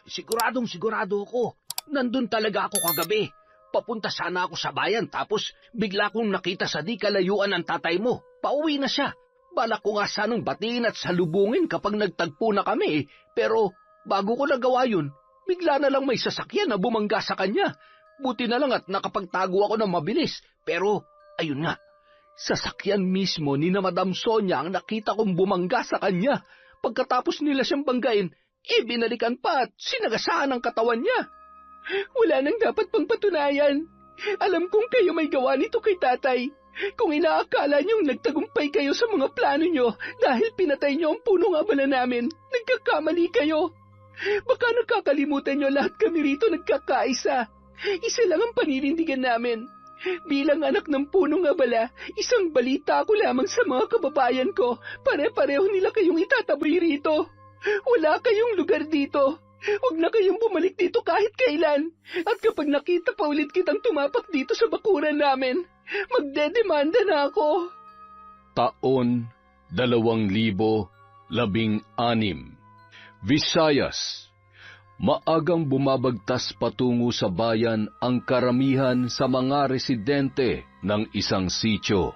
Sigurado ako. Nandun talaga ako kagabi. Papunta sana ako sa bayan tapos bigla kong nakita sa di kalayuan ng tatay mo. Pauwi na siya. Balak ko nga sanang batiin at salubungin kapag nagtagpo na kami pero bago ko nagawa yun, bigla na lang may sasakyan na bumangga sa kanya. Buti na lang at nakapagtago ako ng mabilis. Pero ayun nga, sasakyan mismo ni na Madam Sonia ang nakita kong bumangga sa kanya. Pagkatapos nila siyang banggain, binalikan pa at sinagasaan ang katawan niya. Wala nang dapat pang patunayan. Alam kong kayo may gawa nito kay tatay. Kung inaakala niyong nagtagumpay kayo sa mga plano niyo dahil pinatay niyo ang punong abala namin, nagkakamali kayo. Baka nakakalimutan niyo lahat kami rito nagkakaisa. Isa lang ang paninindigan namin. Bilang anak ng punong abala, isang balita ko lamang sa mga kababayan ko. Pare-pareho nila kayong itataboy rito. Wala kayong lugar dito. Huwag na kayong bumalik dito kahit kailan. At kapag nakita pa ulit kitang tumapak dito sa bakuran namin, magdedemanda na ako. Taon 2016. Visayas. Maagang bumabagtas patungo sa bayan ang karamihan sa mga residente ng isang sitio.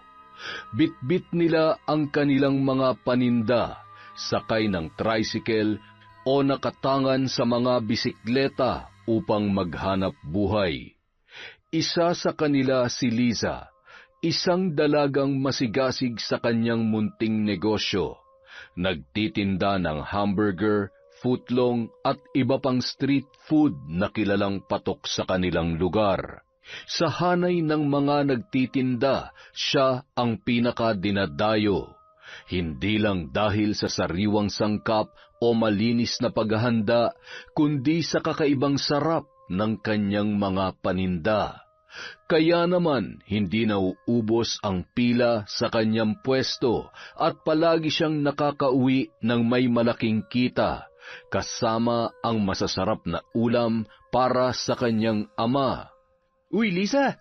Bitbit nila ang kanilang mga paninda, sakay ng tricycle o nakatangan sa mga bisikleta upang maghanap buhay. Isa sa kanila si Liza, isang dalagang masigasig sa kanyang munting negosyo. Nagtitinda ng hamburger, footlong at iba pang street food na kilalang patok sa kanilang lugar. Sa hanay ng mga nagtitinda, siya ang pinakadinadayo. Hindi lang dahil sa sariwang sangkap o malinis na paghahanda, kundi sa kakaibang sarap ng kanyang mga paninda. Kaya naman hindi nauubos ang pila sa kanyang pwesto at palagi siyang nakakauwi ng may malaking kita, kasama ang masasarap na ulam para sa kanyang ama. Uy, Lisa!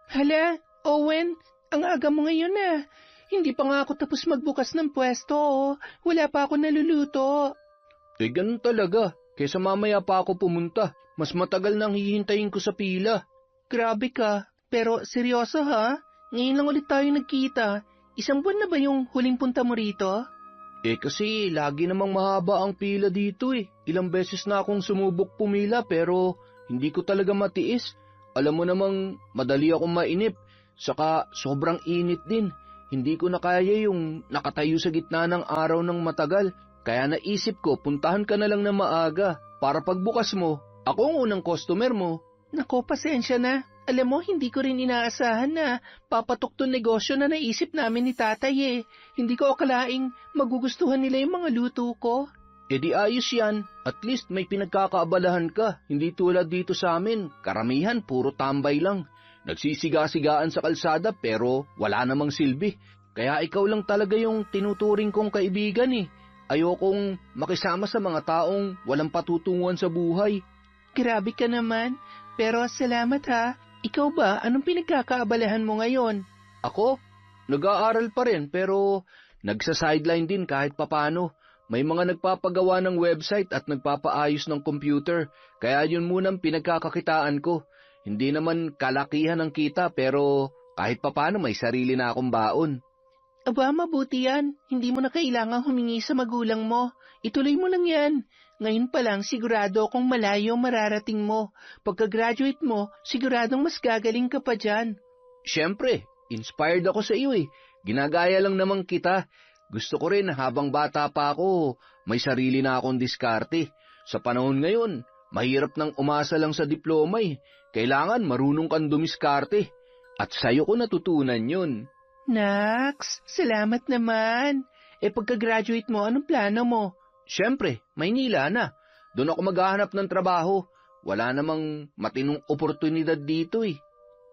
Hala, Owen, ang aga mo ngayon na. Hindi pa nga ako tapos magbukas ng pwesto. Wala pa ako naluluto. Ganun talaga. Kesa mamaya pa ako pumunta. Mas matagal nang hihintayin ko sa pila. Grabe ka. Pero seryoso ha? Ngayon lang ulit tayo nagkita. Isang buwan na ba yung huling punta mo rito? Kasi lagi namang mahaba ang pila dito Ilang beses na akong sumubok pumila pero hindi ko talaga matiis. Alam mo namang madali akong mainip. Saka sobrang init din. Hindi ko na kaya yung nakatayo sa gitna ng araw ng matagal. Kaya naisip ko, puntahan ka na lang na maaga. Para pagbukas mo, ako ang unang customer mo. Nako, pasensya na. Alam mo, hindi ko rin inaasahan na papatok tong negosyo na naisip namin ni tatay Hindi ko akalaing magugustuhan nila yung mga luto ko. Di ayos yan. At least may pinagkakaabalahan ka. Hindi tulad dito sa amin. Karamihan, puro tambay lang. Nagsisiga-sigaan sa kalsada pero wala namang silbi. Kaya ikaw lang talaga yung tinuturing kong kaibigan Ayokong makisama sa mga taong walang patutunguhan sa buhay. Grabe ka naman. Pero salamat ha. Ikaw ba, anong pinagkakaabalahan mo ngayon? Ako? Nag-aaral pa rin pero nagsa-sideline din kahit papano. May mga nagpapagawa ng website at nagpapaayos ng computer. Kaya yun munang pinagkakakitaan ko. Hindi naman kalakihan ang kita pero kahit papano may sarili na akong baon. Aba, mabuti yan. Hindi mo na kailangang humingi sa magulang mo. Ituloy mo lang yan. Ngayon pa lang sigurado akong malayo mararating mo. Pagka-graduate mo, siguradong mas gagaling ka pa dyan. Siyempre, inspired ako sa iyo Ginagaya lang naman kita. Gusto ko rin habang bata pa ako, may sarili na akong diskarte. Sa panahon ngayon, mahirap nang umasa lang sa diploma Kailangan marunong kang dumiskarte. At sa'yo ko natutunan yun. Naks, salamat naman. Pagka-graduate mo, anong plano mo? Siyempre, Maynila na. Doon ako maghahanap ng trabaho. Wala namang matinong oportunidad dito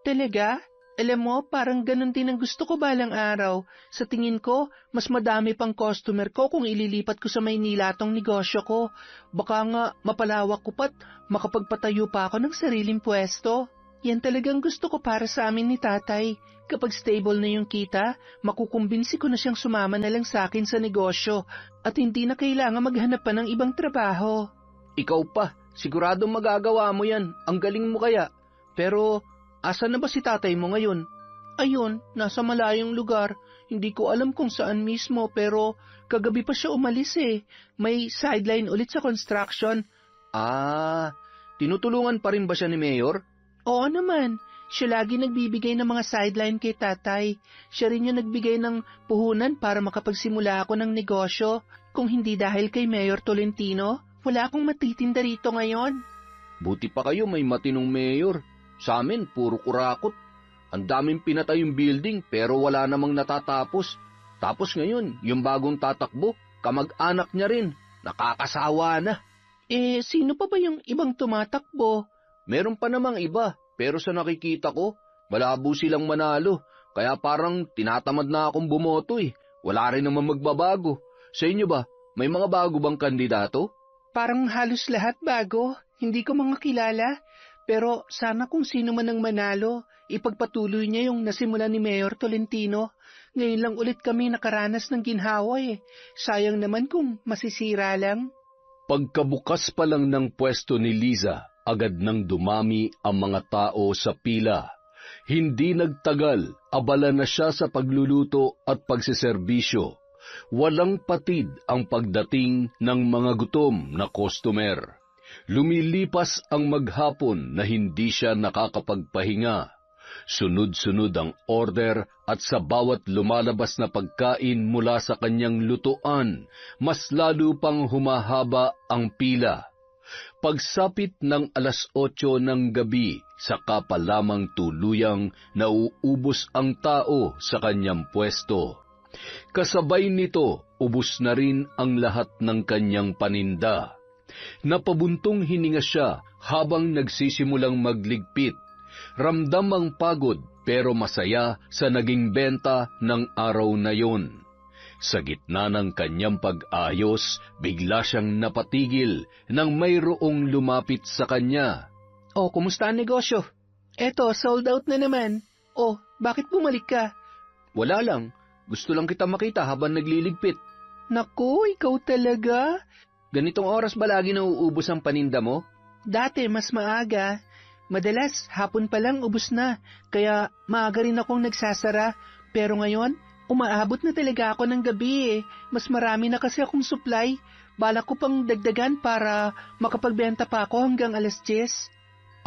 Talaga? Alam mo, parang ganun din ang gusto ko balang araw. Sa tingin ko, mas madami pang customer ko kung ililipat ko sa Maynila tong negosyo ko. Baka nga mapalawak ko pa't makapagpatayo pa ako ng sariling pwesto. Yan talagang gusto ko para sa amin ni tatay. Kapag stable na yung kita, makukumbinsi ko na siyang sumama na lang sa akin sa negosyo at hindi na kailangan maghanap pa ng ibang trabaho. Ikaw pa, Siguradong magagawa mo yan. Ang galing mo kaya. Pero, asan na ba si tatay mo ngayon? Ayun, nasa malayong lugar. Hindi ko alam kung saan mismo pero kagabi pa siya umalis eh. May sideline ulit sa construction. Ah, tinutulungan pa rin ba siya ni Mayor? Oo naman. Siya lagi nagbibigay ng mga sideline kay tatay. Siya rin yung nagbigay ng puhunan para makapagsimula ako ng negosyo. Kung hindi dahil kay Mayor Tolentino, wala akong matitinda rito ngayon. Buti pa kayo may matinong mayor. Sa amin, puro kurakot. Ang daming pinatay yung building pero wala namang natatapos. Tapos ngayon, yung bagong tatakbo, kamag-anak niya rin. Nakakasawa na. Sino pa ba yung ibang tumatakbo? Meron pa namang iba, pero sa nakikita ko, malabo silang manalo. Kaya parang tinatamad na akong bumoto eh. Wala rin naman magbabago. Sa inyo ba, may mga bago bang kandidato? Parang halos lahat bago. Hindi ko mga kilala. Pero sana kung sino man ang manalo, ipagpatuloy niya yung nasimula ni Mayor Tolentino. Ngayon lang ulit kami nakaranas ng ginhawa eh. Sayang naman kung masisira lang. Pagkabukas pa lang ng pwesto ni Liza, agad nang dumami ang mga tao sa pila. Hindi nagtagal, abala na siya sa pagluluto at pagseserbisyo. Walang patid ang pagdating ng mga gutom na customer. Lumilipas ang maghapon na hindi siya nakakapagpahinga. Sunod-sunod ang order at sa bawat lumalabas na pagkain mula sa kanyang lutuan, mas lalo pang humahaba ang pila. Pagsapit ng 8:00 ng gabi, saka pa lamang tuluyang nauubos ang tao sa kanyang pwesto. Kasabay nito, ubos na rin ang lahat ng kanyang paninda. Napabuntong hininga siya habang nagsisimulang magligpit. Ramdam ang pagod pero masaya sa naging benta ng araw na yon. Sa gitna ng kanyang pag-ayos, bigla siyang napatigil nang mayroong lumapit sa kanya. Kumusta ang negosyo? Eto, sold out na naman. Bakit bumalik ka? Wala lang. Gusto lang kita makita habang nagliligpit. Naku, ikaw talaga? Ganitong oras ba lagi nauubos ang paninda mo? Dati, mas maaga. Madalas, hapon pa lang ubos na. Kaya maaga rin akong nagsasara. Pero ngayon, umaabot na talaga ako ng gabi eh. Mas marami na kasi akong supply. Balak ko pang dagdagan para makapagbenta pa ako hanggang 10:00.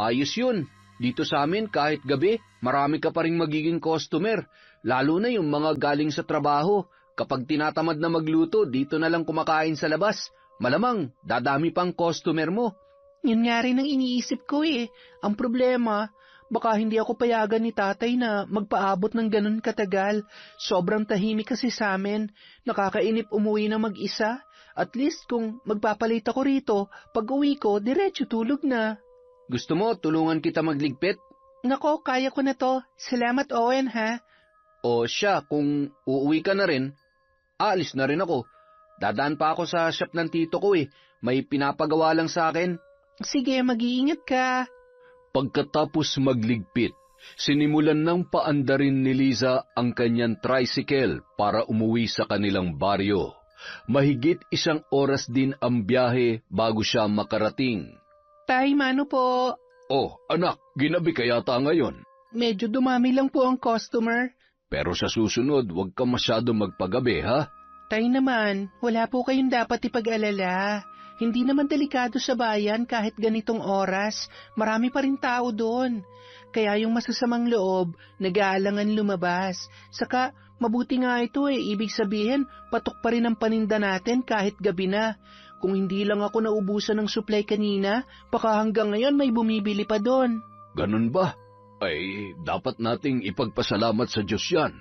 Ayos yun. Dito sa amin, kahit gabi, marami ka pa rin magiging customer. Lalo na yung mga galing sa trabaho. Kapag tinatamad na magluto, dito na lang kumakain sa labas. Malamang, dadami pang customer mo. Yun nga rin ang iniisip ko eh. Ang problema, baka hindi ako payagan ni tatay na magpaabot ng ganun katagal. Sobrang tahimik kasi sa amin. Nakakainip umuwi na mag-isa. At least kung magpapalit ako rito, pag uwi ko, diretso tulog na. Gusto mo, tulungan kita magligpit? Nako, kaya ko na to. Salamat, Owen, ha? O siya, kung uuwi ka na rin, aalis na rin ako. Dadaan pa ako sa shop ng tito ko eh. May pinapagawa lang sa akin. Sige, mag-iingat ka. Pagkatapos magligpit, sinimulan ng paandarin ni Liza ang kanyang tricycle para umuwi sa kanilang baryo. Mahigit 1 oras din ang biyahe bago siya makarating. Tay, mano po? Oh, anak, ginabi ka yata ngayon. Medyo dumami lang po ang customer. Pero sa susunod, huwag ka masyado magpagabi, ha? Tay naman, wala po kayong dapat ipag-alala. Hindi naman delikado sa bayan kahit ganitong oras. Marami pa rin tao doon. Kaya yung masasamang loob, nag-aalangan lumabas. Saka, mabuti nga ito eh. Ibig sabihin, patok pa rin ang paninda natin kahit gabi na. Kung hindi lang ako naubusan ng supply kanina, baka hanggang ngayon may bumibili pa doon. Ganun ba? Ay, dapat nating ipagpasalamat sa Diyos yan.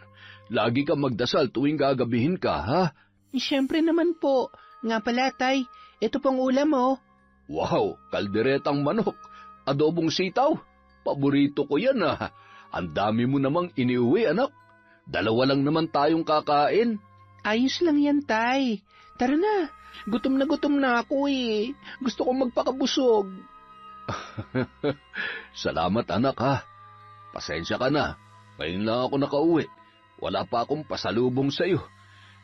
Lagi ka magdasal tuwing gagabihin ka, ha? Siyempre naman po. Nga pala, tay, ito pong ulam, oh. Wow, kalderetang manok, adobong sitaw. Paborito ko yan, ha. Ang dami mo namang iniuwi, anak. 2 lang naman tayong kakain. Ayos lang yan, tay. Tara na, gutom na ako eh. Gusto kong magpakabusog. Salamat, anak, ha. Pasensya ka na. Ngayon lang ako nakauwi. Wala pa akong pasalubong sa'yo.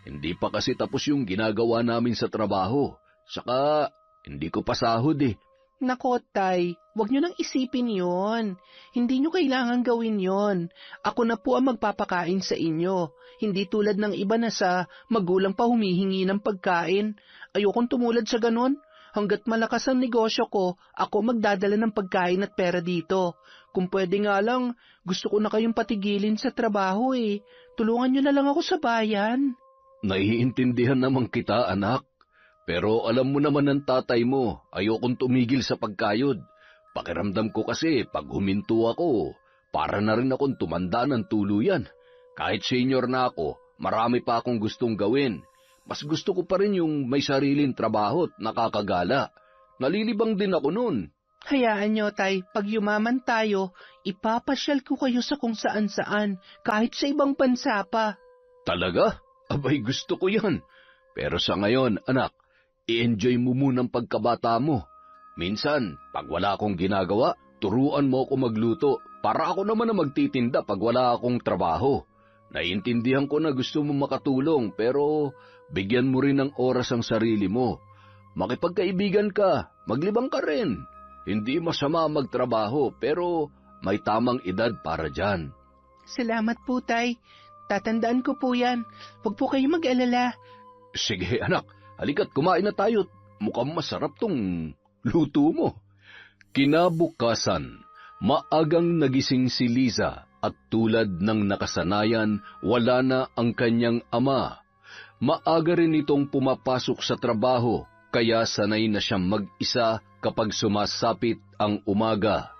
Hindi pa kasi tapos yung ginagawa namin sa trabaho. Saka, hindi ko pa sahod eh. Nako, Tay, wag niyo nang isipin yon. Hindi niyo kailangan gawin yon. Ako na po ang magpapakain sa inyo. Hindi tulad ng iba na sa magulang pa humihingi ng pagkain. Ayokong tumulad sa ganon. Hanggat malakas ang negosyo ko, ako magdadala ng pagkain at pera dito. Kung pwede nga lang, gusto ko na kayong patigilin sa trabaho eh. Tulungan niyo na lang ako sa bayan. Naiintindihan naman kita, anak. Pero alam mo naman ng tatay mo, ayokong tumigil sa pagkayod. Pakiramdam ko kasi pag huminto ako, para na rin akong tumanda ng tuluyan. Kahit senior na ako, marami pa akong gustong gawin. Mas gusto ko pa rin yung may sariling trabaho at nakakagala. Nalilibang din ako nun. Hayaan niyo, Tay, pag yumaman tayo, ipapasyal ko kayo sa kung saan-saan, kahit sa ibang bansa pa. Talaga? Abay, gusto ko yan. Pero sa ngayon, anak, i-enjoy mo muna ang pagkabata mo. Minsan, pag wala akong ginagawa, turuan mo ako magluto para ako naman na magtitinda pag wala akong trabaho. Naiintindihan ko na gusto mo makatulong pero bigyan mo rin ng oras ang sarili mo. Makipagkaibigan ka, maglibang ka rin. Hindi masama magtrabaho pero may tamang edad para dyan. Salamat po, Tay. Tatandaan ko po yan. Huwag po kayo mag-alala. Sige anak, halika't kumain na tayo. Mukhang masarap tong luto mo. Kinabukasan, maagang nagising si Liza at tulad ng nakasanayan, wala na ang kanyang ama. Maaga rin itong pumapasok sa trabaho, kaya sanay na siyang mag-isa kapag sumasapit ang umaga.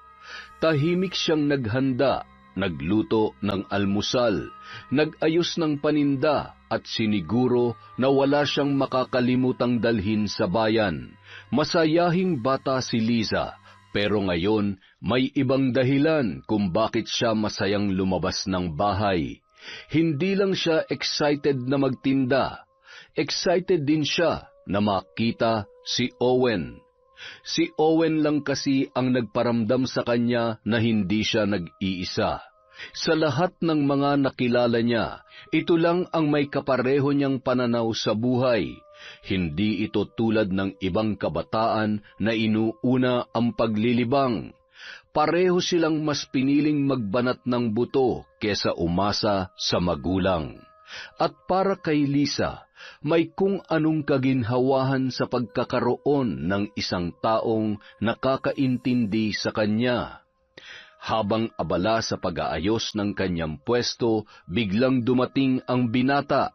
Tahimik siyang naghanda, nagluto ng almusal, nag-ayos ng paninda at siniguro na wala siyang makakalimutang dalhin sa bayan. Masayahing bata si Liza, pero ngayon may ibang dahilan kung bakit siya masayang lumabas ng bahay. Hindi lang siya excited na magtinda, excited din siya na makita si Owen. Si Owen lang kasi ang nagparamdam sa kanya na hindi siya nag-iisa. Sa lahat ng mga nakilala niya, ito lang ang may kapareho niyang pananaw sa buhay. Hindi ito tulad ng ibang kabataan na inuuna ang paglilibang. Pareho silang mas piniling magbanat ng buto kesa umasa sa magulang. At para kay Liza, may kung anong kaginhawahan sa pagkakaroon ng isang taong nakakaintindi sa kanya. Habang abala sa pag-aayos ng kanyang pwesto, biglang dumating ang binata.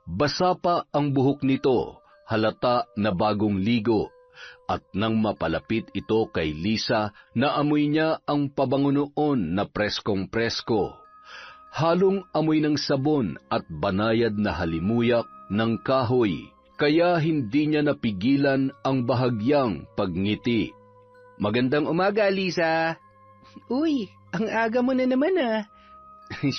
Basa pa ang buhok nito, halata na bagong ligo. At nang mapalapit ito kay Liza, naamoy niya ang pabango noon na preskong-presko. Halong amoy ng sabon at banayad na halimuyak ng kahoy, kaya hindi niya napigilan ang bahagyang pagngiti. Magandang umaga, Liza. Uy, ang aga mo na naman ah.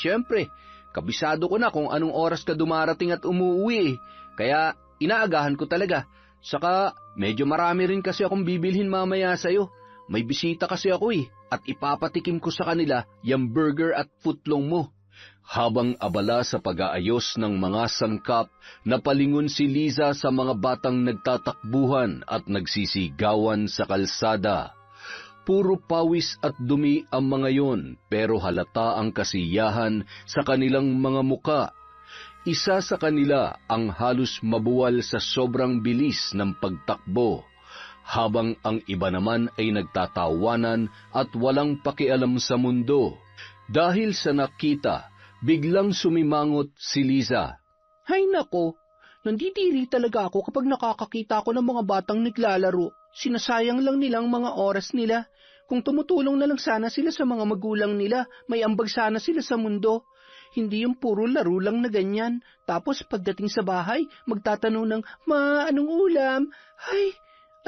Siyempre, kabisado ko na kung anong oras ka dumarating at umuwi. Kaya inaagahan ko talaga. Saka medyo marami rin kasi akong bibilhin mamaya sa'yo. May bisita kasi ako at ipapatikim ko sa kanila yung burger at footlong mo. Habang abala sa pag-aayos ng mga sangkap, napalingon si Liza sa mga batang nagtatakbuhan at nagsisigawan sa kalsada. Puro pawis at dumi ang mga yon, pero halata ang kasiyahan sa kanilang mga muka. Isa sa kanila ang halos mabuwal sa sobrang bilis ng pagtakbo, habang ang iba naman ay nagtatawanan at walang pakialam sa mundo. Dahil sa nakita, biglang sumimangot si Liza. Hay nako, nandidiri talaga ako kapag nakakakita ko ng mga batang naglalaro. Sinasayang lang nilang mga oras nila. Kung tumutulong na lang sana sila sa mga magulang nila, may ambag sana sila sa mundo. Hindi yung puro laro lang na ganyan. Tapos pagdating sa bahay, magtatanong ng, Ma, anong ulam? Ay,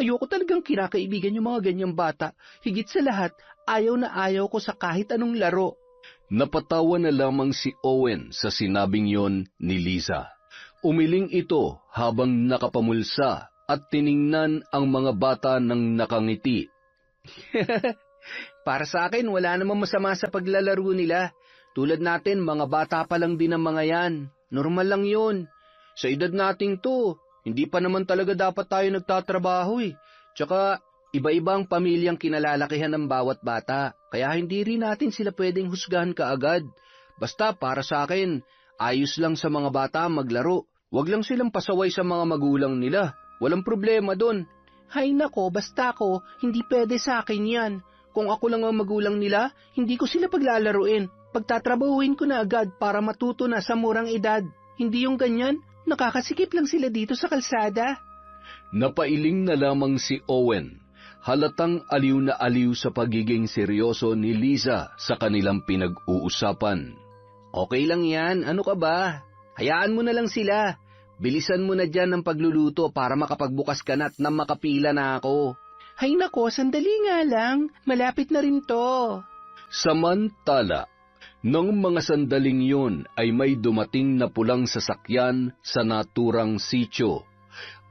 ayoko talagang kinakaibigan yung mga ganyang bata. Higit sa lahat, ayaw na ayaw ko sa kahit anong laro. Napatawa na lamang si Owen sa sinabing yon ni Liza. Umiling ito habang nakapamulsa at tiningnan ang mga bata ng nakangiti. Para sa akin, wala namang masama sa paglalaro nila. Tulad natin, mga bata pa lang din ang mga yan. Normal lang yun. Sa edad nating to, hindi pa naman talaga dapat tayo nagtatrabaho. Tsaka, Iba-iba ang pamilyang kinalalakihan ng bawat bata, kaya hindi rin natin sila pwedeng husgahan kaagad. Basta para sa akin, ayos lang sa mga bata maglaro. Huwag lang silang pasaway sa mga magulang nila. Walang problema doon. Hay nako, basta ako, hindi pwede sa akin yan. Kung ako lang ang magulang nila, hindi ko sila paglalaruin. Pagtatrabahuin ko na agad para matuto na sa murang edad. Hindi yung ganyan, nakakasikip lang sila dito sa kalsada. Napailing na lamang si Owen. Halatang aliw na aliw sa pagiging seryoso ni Liza sa kanilang pinag-uusapan. Okay lang yan, ano ka ba? Hayaan mo na lang sila. Bilisan mo na dyan ng pagluluto para makapagbukas ka na at nang makapila na ako. Hay nako, sandali nga lang, malapit na rin to. Samantala, nang mga sandaling yun ay may dumating na pulang sasakyan sa naturang sitio.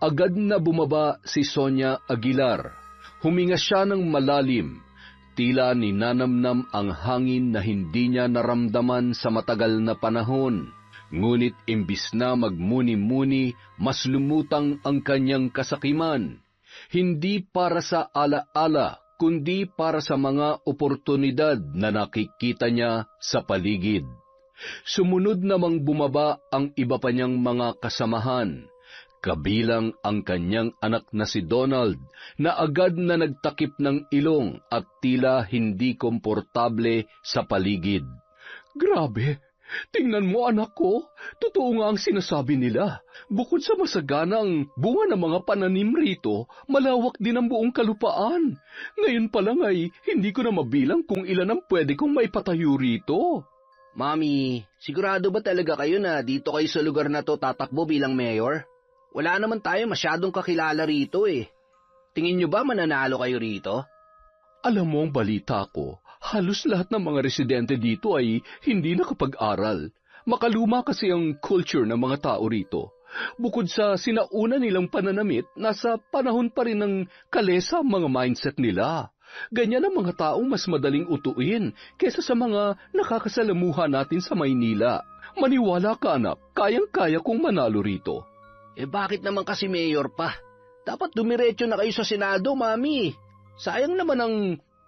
Agad na bumaba si Sonia Aguilar. Huminga siya ng malalim. Tila ninanamnam ang hangin na hindi niya naramdaman sa matagal na panahon. Ngunit imbis na magmuni-muni, mas lumutang ang kanyang kasakiman. Hindi para sa ala-ala, kundi para sa mga oportunidad na nakikita niya sa paligid. Sumunod namang bumaba ang iba pa niyang mga kasamahan, kabilang ang kanyang anak na si Donald, na agad na nagtakip ng ilong at tila hindi komportable sa paligid. Grabe! Tingnan mo anak ko, totoo nga ang sinasabi nila. Bukod sa masaganang bunga ng mga pananim rito, malawak din ang buong kalupaan. Ngayon pa lang ay hindi ko na mabilang kung ilan ang pwede kong maipatayo rito. Mami, sigurado ba talaga kayo na dito kayo sa lugar na to tatakbo bilang mayor? Wala naman tayo masyadong kakilala rito eh. Tingin nyo ba mananalo kayo rito? Alam mo ang balita ko, halos lahat ng mga residente dito ay hindi nakapag-aral. Makaluma kasi ang culture ng mga tao rito. Bukod sa sinauna nilang pananamit, nasa panahon pa rin ng kalesa ang mga mindset nila. Ganyan ang mga taong mas madaling utuin kesa sa mga nakakasalamuha natin sa Maynila. Maniwala ka anak, kayang-kaya kong manalo rito. Eh bakit naman kasi mayor pa? Dapat dumiretso na kayo sa Senado, Mami. Sayang naman ang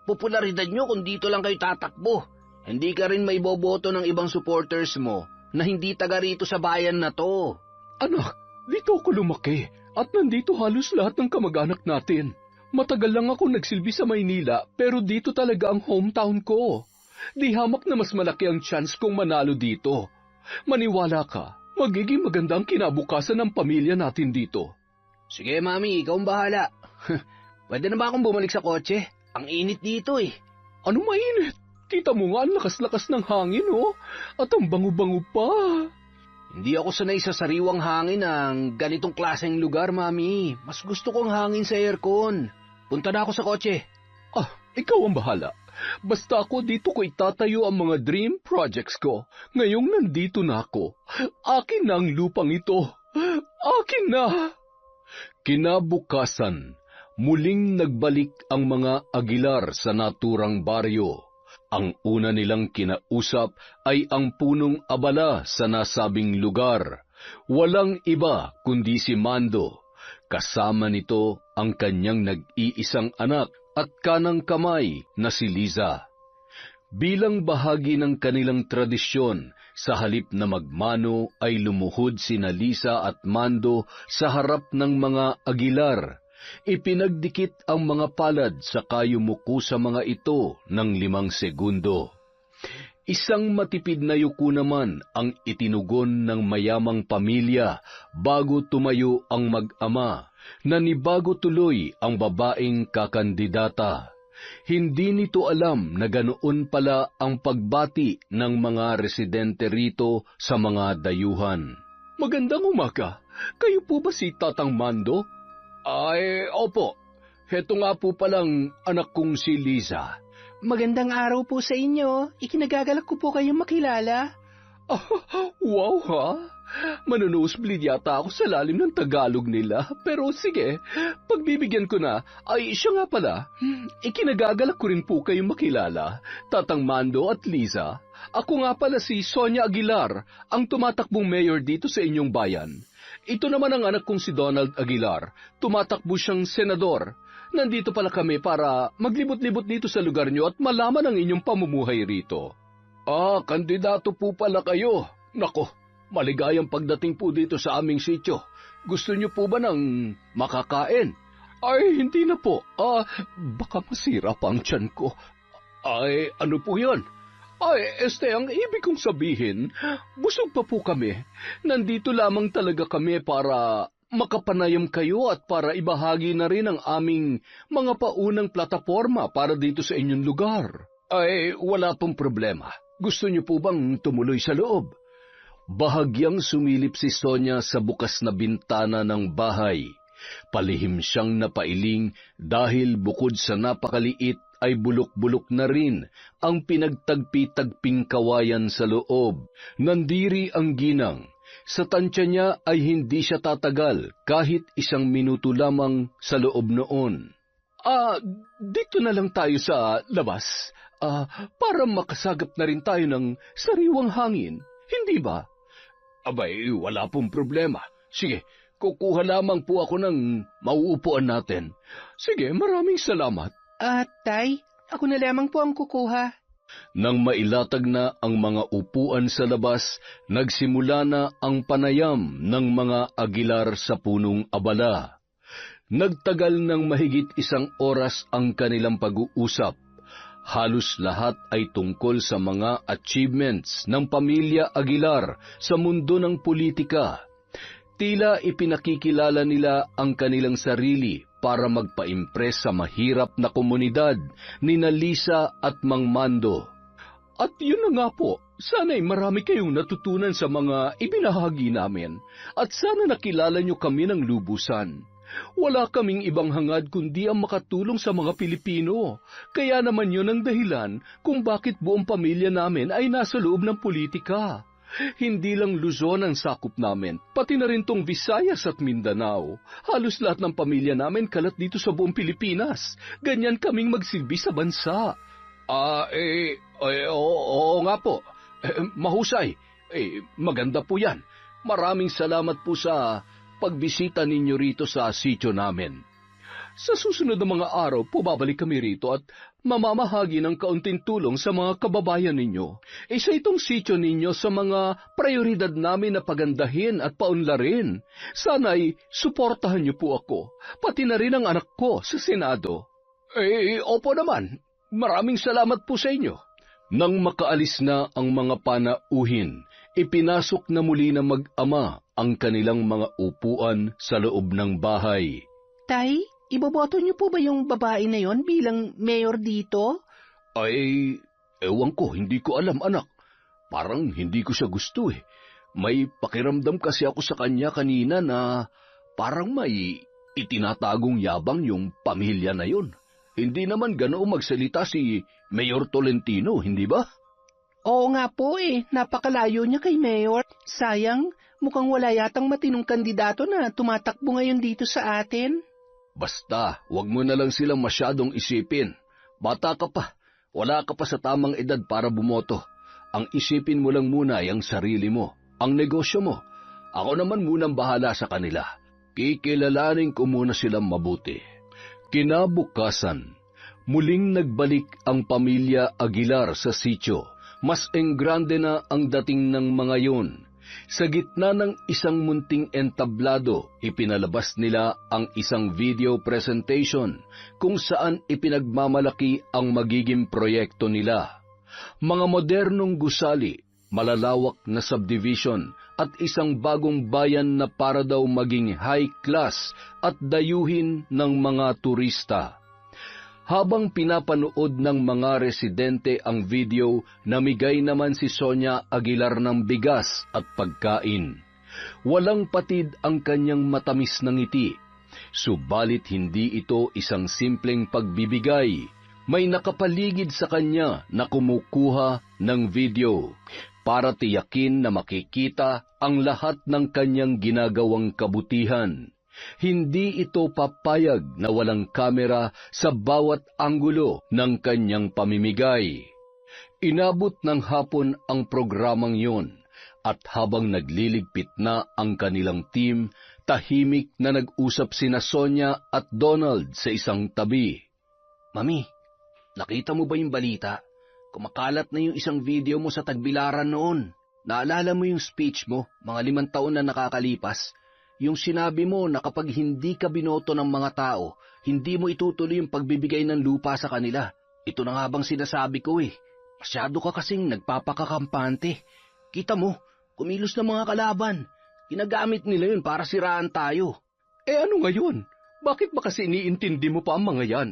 popularidad nyo kung dito lang kayo tatakbo. Hindi ka rin may boboto ng ibang supporters mo na hindi taga rito sa bayan na to. Anak, dito ako lumaki at nandito halos lahat ng kamag-anak natin. Matagal lang ako nagsilbi sa Maynila pero dito talaga ang hometown ko. Di hamak na mas malaki ang chance kong manalo dito. Maniwala ka, magiging maganda ang kinabukasan ng pamilya natin dito. Sige, Mami, ikaw ang bahala. Pwede na ba akong bumalik sa kotse? Ang init dito eh. Ano mainit? Kita mo nga ang lakas-lakas ng hangin, oh. At ang bango-bango pa. Hindi ako sanay sa sariwang hangin ng ganitong klaseng lugar, Mami. Mas gusto kong hangin sa aircon. Punta na ako sa kotse. Ah, ikaw ang bahala. Basta ako dito ko itatayo ang mga dream projects ko. Ngayong nandito na ako. Akin na ang lupang ito. Akin na! Kinabukasan, muling nagbalik ang mga Aguilar sa naturang baryo. Ang una nilang kinausap ay ang punong abala sa nasabing lugar. Walang iba kundi si Mando. Kasama nito ang kanyang nag-iisang anak at kanang kamay na si Liza. Bilang bahagi ng kanilang tradisyon, sa halip na magmano ay lumuhod sina Liza at Mando sa harap ng mga Aguilar. Ipinagdikit ang mga palad sa kayumuko sa mga ito ng 5 segundo. Isang matipid na yuko naman ang itinugon ng mayamang pamilya bago tumayo ang mag-ama. Nanibago tuloy ang babaeng kakandidata. Hindi nito alam na ganoon pala ang pagbati ng mga residente rito sa mga dayuhan. Magandang umaga. Kayo po ba si Tatang Mando? Ay, opo. Heto nga po palang anak kong si Liza. Magandang araw po sa inyo. Ikinagagalak ko po kayong makilala. Ah, wow ha? Manunusblid yata ako sa lalim ng Tagalog nila. Pero sige, pagbibigyan ko na. Ay, siya nga pala. Ikinagagalak ko rin po kayong makilala. Tatang Mando at Liza. Ako nga pala si Sonia Aguilar, ang tumatakbong mayor dito sa inyong bayan. Ito naman ang anak kong si Donald Aguilar. Tumatakbo siyang senador. nandito pala kami para maglibot-libot dito sa lugar nyo at malaman ang inyong pamumuhay rito. Kandidato po pala kayo. Nako, maligayang pagdating po dito sa aming sityo. Gusto niyo po ba ng makakain? Ay, hindi na po. Baka masira pa ang tiyan ko. Ay, ano po yan? Ay, ang ibig kong sabihin, busog pa po kami. Nandito lamang talaga kami para makapanayam kayo at para ibahagi na rin ang aming mga paunang plataforma para dito sa inyong lugar. Ay, wala pong problema. Gusto niyo po bang tumuloy sa loob? Bahagyang sumilip si Sonia sa bukas na bintana ng bahay. Palihim siyang napailing dahil bukod sa napakaliit ay bulok-bulok na rin ang pinagtagpi-tagping kawayan sa loob. Nandiri ang ginang. Sa tansya niya ay hindi siya tatagal kahit 1 minuto lamang sa loob noon. Dito na lang tayo sa labas. Para makasagap na rin tayo ng sariwang hangin. Hindi ba? Abay, wala pong problema. Sige, kukuha lamang po ako ng mauupuan natin. Sige, maraming salamat. Tay, ako na lamang po ang kukuha. Nang mailatag na ang mga upuan sa labas, nagsimula na ang panayam ng mga Aguilar sa punong abala. Nagtagal ng mahigit 1 oras ang kanilang pag-uusap. Halos lahat ay tungkol sa mga achievements ng pamilya Aguilar sa mundo ng politika. Tila ipinakikilala nila ang kanilang sarili para magpa-impress sa mahirap na komunidad ni Lisa at Mang Mando. At yun na nga po, sana'y marami kayong natutunan sa mga ibinahagi namin at sana nakilala nyo kami ng lubusan. Wala kaming ibang hangad kundi ang makatulong sa mga Pilipino. Kaya naman yun ang dahilan kung bakit buong pamilya namin ay nasa loob ng politika. Hindi lang Luzon ang sakop namin, pati na rin tong Visayas at Mindanao. Halos lahat ng pamilya namin kalat dito sa buong Pilipinas. Ganyan kaming magsilbi sa bansa. Oo nga po. Mahusay. Maganda po yan. Maraming salamat po sa pagbisita ninyo rito sa sityo namin. Sa susunod na mga araw, pababalik kami rito at mamamahagi ng kaunting tulong sa mga kababayan ninyo. Isa itong sityo ninyo sa mga prioridad namin na pagandahin at paunlarin. Sana'y suportahan niyo po ako, pati na rin ang anak ko sa Senado. Opo naman. Maraming salamat po sa inyo. Nang makaalis na ang mga panauhin, ipinasok na muli na mag-ama ang kanilang mga upuan sa loob ng bahay. Tay, iboboto niyo po ba yung babae na yon bilang mayor dito? Ay, ewan ko, hindi ko alam anak. Parang hindi ko siya gusto eh. May pakiramdam kasi ako sa kanya kanina na parang may itinatagong yabang yung pamilya na yon. Hindi naman ganoong magsalita si Mayor Tolentino, hindi ba? Oo nga po napakalayo niya kay Mayor. Sayang, mukhang wala yatang matinong kandidato na tumatakbo ngayon dito sa atin. Basta, wag mo na lang silang masyadong isipin. Bata ka pa, wala ka pa sa tamang edad para bumoto. Ang isipin mo lang muna ay ang sarili mo, ang negosyo mo. Ako naman munang bahala sa kanila. Kikilalanin ko muna silang mabuti. Kinabukasan, muling nagbalik ang pamilya Aguilar sa sityo. Mas enggrande na ang dating ng mga yun. Sa gitna ng isang munting entablado, ipinalabas nila ang isang video presentation kung saan ipinagmamalaki ang magiging proyekto nila. Mga modernong gusali, malalawak na subdivision at isang bagong bayan na para daw maging high class at dayuhin ng mga turista. Habang pinapanood ng mga residente ang video, namigay naman si Sonia Aguilar ng bigas at pagkain. Walang patid ang kanyang matamis na ngiti. Subalit hindi ito isang simpleng pagbibigay. May nakapaligid sa kanya na kumukuha ng video para tiyakin na makikita ang lahat ng kanyang ginagawang kabutihan. Hindi ito papayag na walang kamera sa bawat anggulo ng kanyang pamimigay. Inabot ng hapon ang programang yun At habang nagliligpit na ang kanilang team, tahimik na nag-usap sina Sonia at Donald sa isang tabi. Mami, nakita mo ba yung balita? Kumakalat na yung isang video mo sa Tagbilaran noon. Naalala mo yung speech mo, mga 5 taon na nakakalipas? Yung sinabi mo na kapag hindi ka binoto ng mga tao, hindi mo itutuloy yung pagbibigay ng lupa sa kanila. Ito na nga bang sinasabi ko eh. Masyado ka kasing nagpapakakampante. Kita mo, kumilos na mga kalaban. Ginagamit nila yun para siraan tayo. Eh ano ngayon? Bakit ba kasi iniintindi mo pa ang mga yan?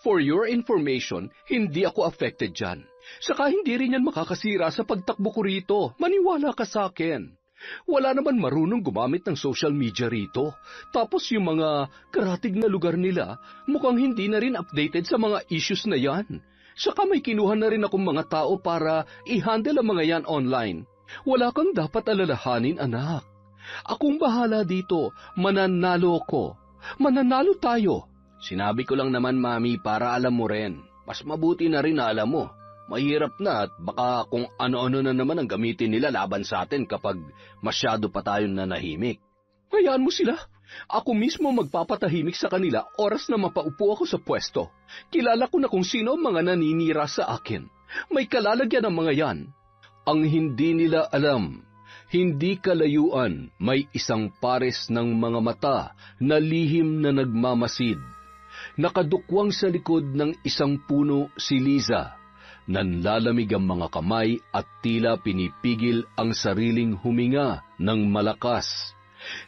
For your information, hindi ako affected dyan. Saka hindi rin yan makakasira sa pagtakbo ko rito. Maniwala ka sa akin. Wala naman marunong gumamit ng social media rito. Tapos yung mga karatig na lugar nila, mukhang hindi na rin updated sa mga issues na yan. Saka may kinuha na rin akong mga tao para i-handle ang mga yan online. Wala kang dapat alalahanin, anak. Akong bahala dito. Mananalo ko. Mananalo tayo. Sinabi ko lang naman, Mami, para alam mo rin. Mas mabuti na rin na alam mo. Mahirap na at baka kung ano-ano na naman ang gamitin nila laban sa atin kapag masyado pa tayong nanahimik. Hayaan mo sila. Ako mismo magpapatahimik sa kanila oras na mapaupo ako sa pwesto. Kilala ko na kung sino ang mga naninira sa akin. May kalalagyan ang mga yan. Ang hindi nila alam, hindi kalayuan may isang pares ng mga mata na lihim na nagmamasid. Nakadukwang sa likod ng isang puno si Liza. Nanlalamig ang mga kamay at tila pinipigil ang sariling huminga ng malakas.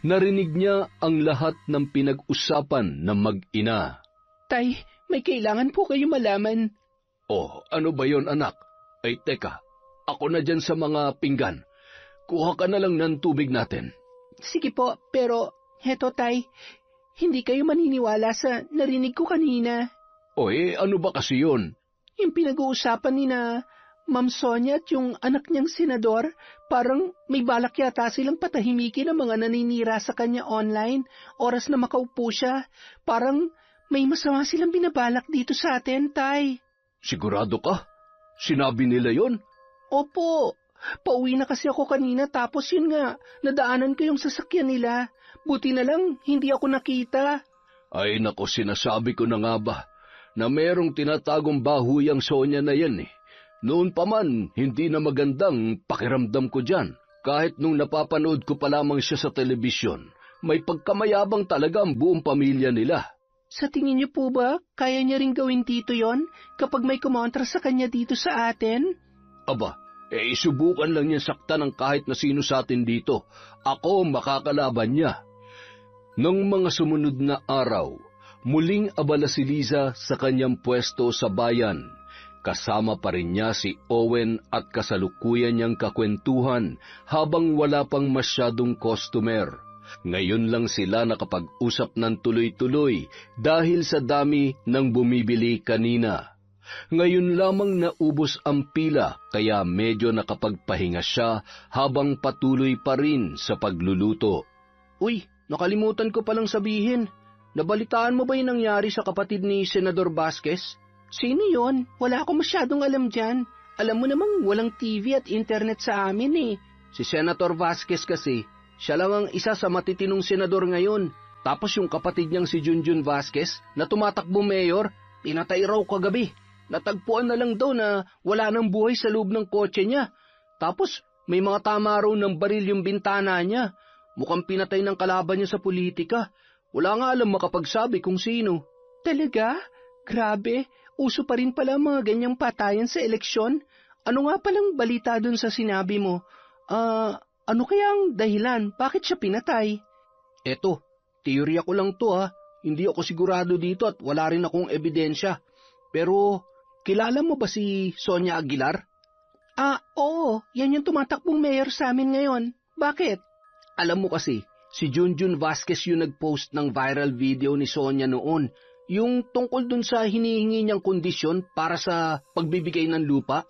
Narinig niya ang lahat ng pinag-usapan ng mag-ina. Tay, may kailangan po kayo malaman. Oh, ano ba yon, anak? Ay teka, ako na dyan sa mga pinggan. Kuha ka na lang ng tubig natin. Sige po, pero heto tay, hindi kayo maniniwala sa narinig ko kanina. O ano ba kasi yun? Yung pinag-uusapan ni na Ma'am Sonia at yung anak niyang senador, parang may balak yata silang patahimikin ang mga naninira sa kanya online, oras na makaupo siya. Parang may masama silang binabalak dito sa atin, tay. Sigurado ka? Sinabi nila yon? Opo. Pauwi na kasi ako kanina tapos yun nga, nadaanan ko yung sasakyan nila. Buti na lang, hindi ako nakita. Ay nako, sinasabi ko na nga ba, na merong tinatagong bahuyang Sonia na yan eh. Noon pa man, hindi na magandang pakiramdam ko dyan. Kahit nung napapanood ko pa lamang siya sa telebisyon, may pagkamayabang talaga ang buong pamilya nila. Sa tingin niyo po ba, kaya niya rin gawin tito yon kapag may kumontra sa kanya dito sa atin? Aba, isubukan lang niya sakta ng kahit na sino sa atin dito. Ako makakalaban niya. Nung mga sumunod na araw, muling abala si Liza sa kanyang pwesto sa bayan. Kasama pa rin niya si Owen at kasalukuyan niyang kakwentuhan habang wala pang masyadong customer. Ngayon lang sila nakapag-usap ng tuloy-tuloy dahil sa dami ng bumibili kanina. Ngayon lamang naubos ang pila kaya medyo nakapagpahinga siya habang patuloy pa rin sa pagluluto. Uy, nakalimutan ko palang sabihin. Nabalitaan mo ba yung nangyari sa kapatid ni Senador Vasquez? Sino yon? Wala akong masyadong alam dyan. Alam mo namang walang TV at internet sa amin eh. Si Senator Vasquez kasi, siya lang ang isa sa matitinong senador ngayon. Tapos yung kapatid niyang si Junjun Vasquez na tumatakbo mayor, pinatay raw kagabi. Natagpuan na lang daw na wala nang buhay sa loob ng kotse niya. Tapos may mga tama raw ng baril yung bintana niya. Mukhang pinatay ng kalaban niya sa politika. Wala nga alam makapagsabi kung sino. Talaga? Grabe, uso pa rin pala mga ganyang patayan sa eleksyon. Ano nga palang balita dun sa sinabi mo? Ano kaya ang dahilan? Bakit siya pinatay? Eto, teorya ko lang to ha. Hindi ako sigurado dito at wala rin akong ebidensya. Pero, kilala mo ba si Sonia Aguilar? Oo. Yan yung tumatakbong mayor sa amin ngayon. Bakit? Alam mo kasi, si Junjun Vasquez yung nag-post ng viral video ni Sonia noon. Yung tungkol dun sa hinihingi niyang kondisyon para sa pagbibigay ng lupa.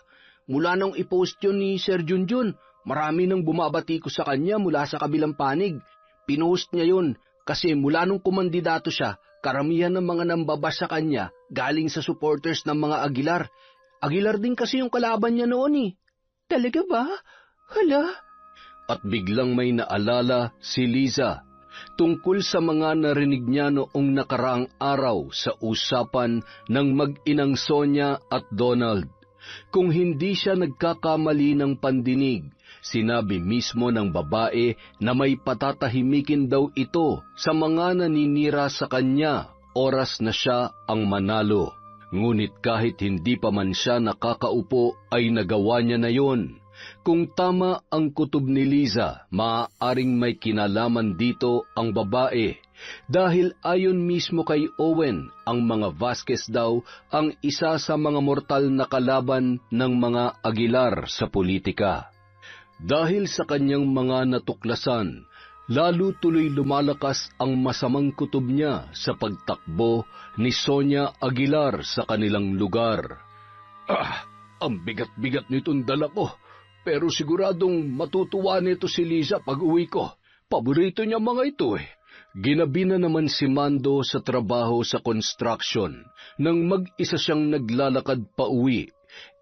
Mula nang i-post yun ni Sir Junjun, marami nang bumabati ko sa kanya mula sa kabilang panig. Pinost niya yun kasi mula nung kumandidato siya, karamihan ng mga nambabas sa kanya galing sa supporters ng mga Aguilar. Aguilar din kasi yung kalaban niya noon eh. Talaga ba? Hala? at biglang may naalala si Liza tungkol sa mga narinig niya noong nakaraang araw sa usapan ng mag-inang Sonia at Donald. Kung hindi siya nagkakamali ng pandinig, sinabi mismo ng babae na may patatahimikin daw ito sa mga naninira sa kanya oras na siya ang manalo. Ngunit kahit hindi pa man siya nakakaupo ay nagawa niya na yon. Kung tama ang kutob ni Liza, maaaring may kinalaman dito ang babae. Dahil ayon mismo kay Owen, ang mga Vasquez daw ang isa sa mga mortal na kalaban ng mga Aguilar sa politika. Dahil sa kanyang mga natuklasan, lalo tuloy lumalakas ang masamang kutob niya sa pagtakbo ni Sonia Aguilar sa kanilang lugar. Ang bigat-bigat nitong dala ko. Pero siguradong matutuwa nito si Liza pag uwi ko. Paborito niya mga ito eh. Ginabi na naman si Mando sa trabaho sa construction nang mag-isa siyang naglalakad pa uwi.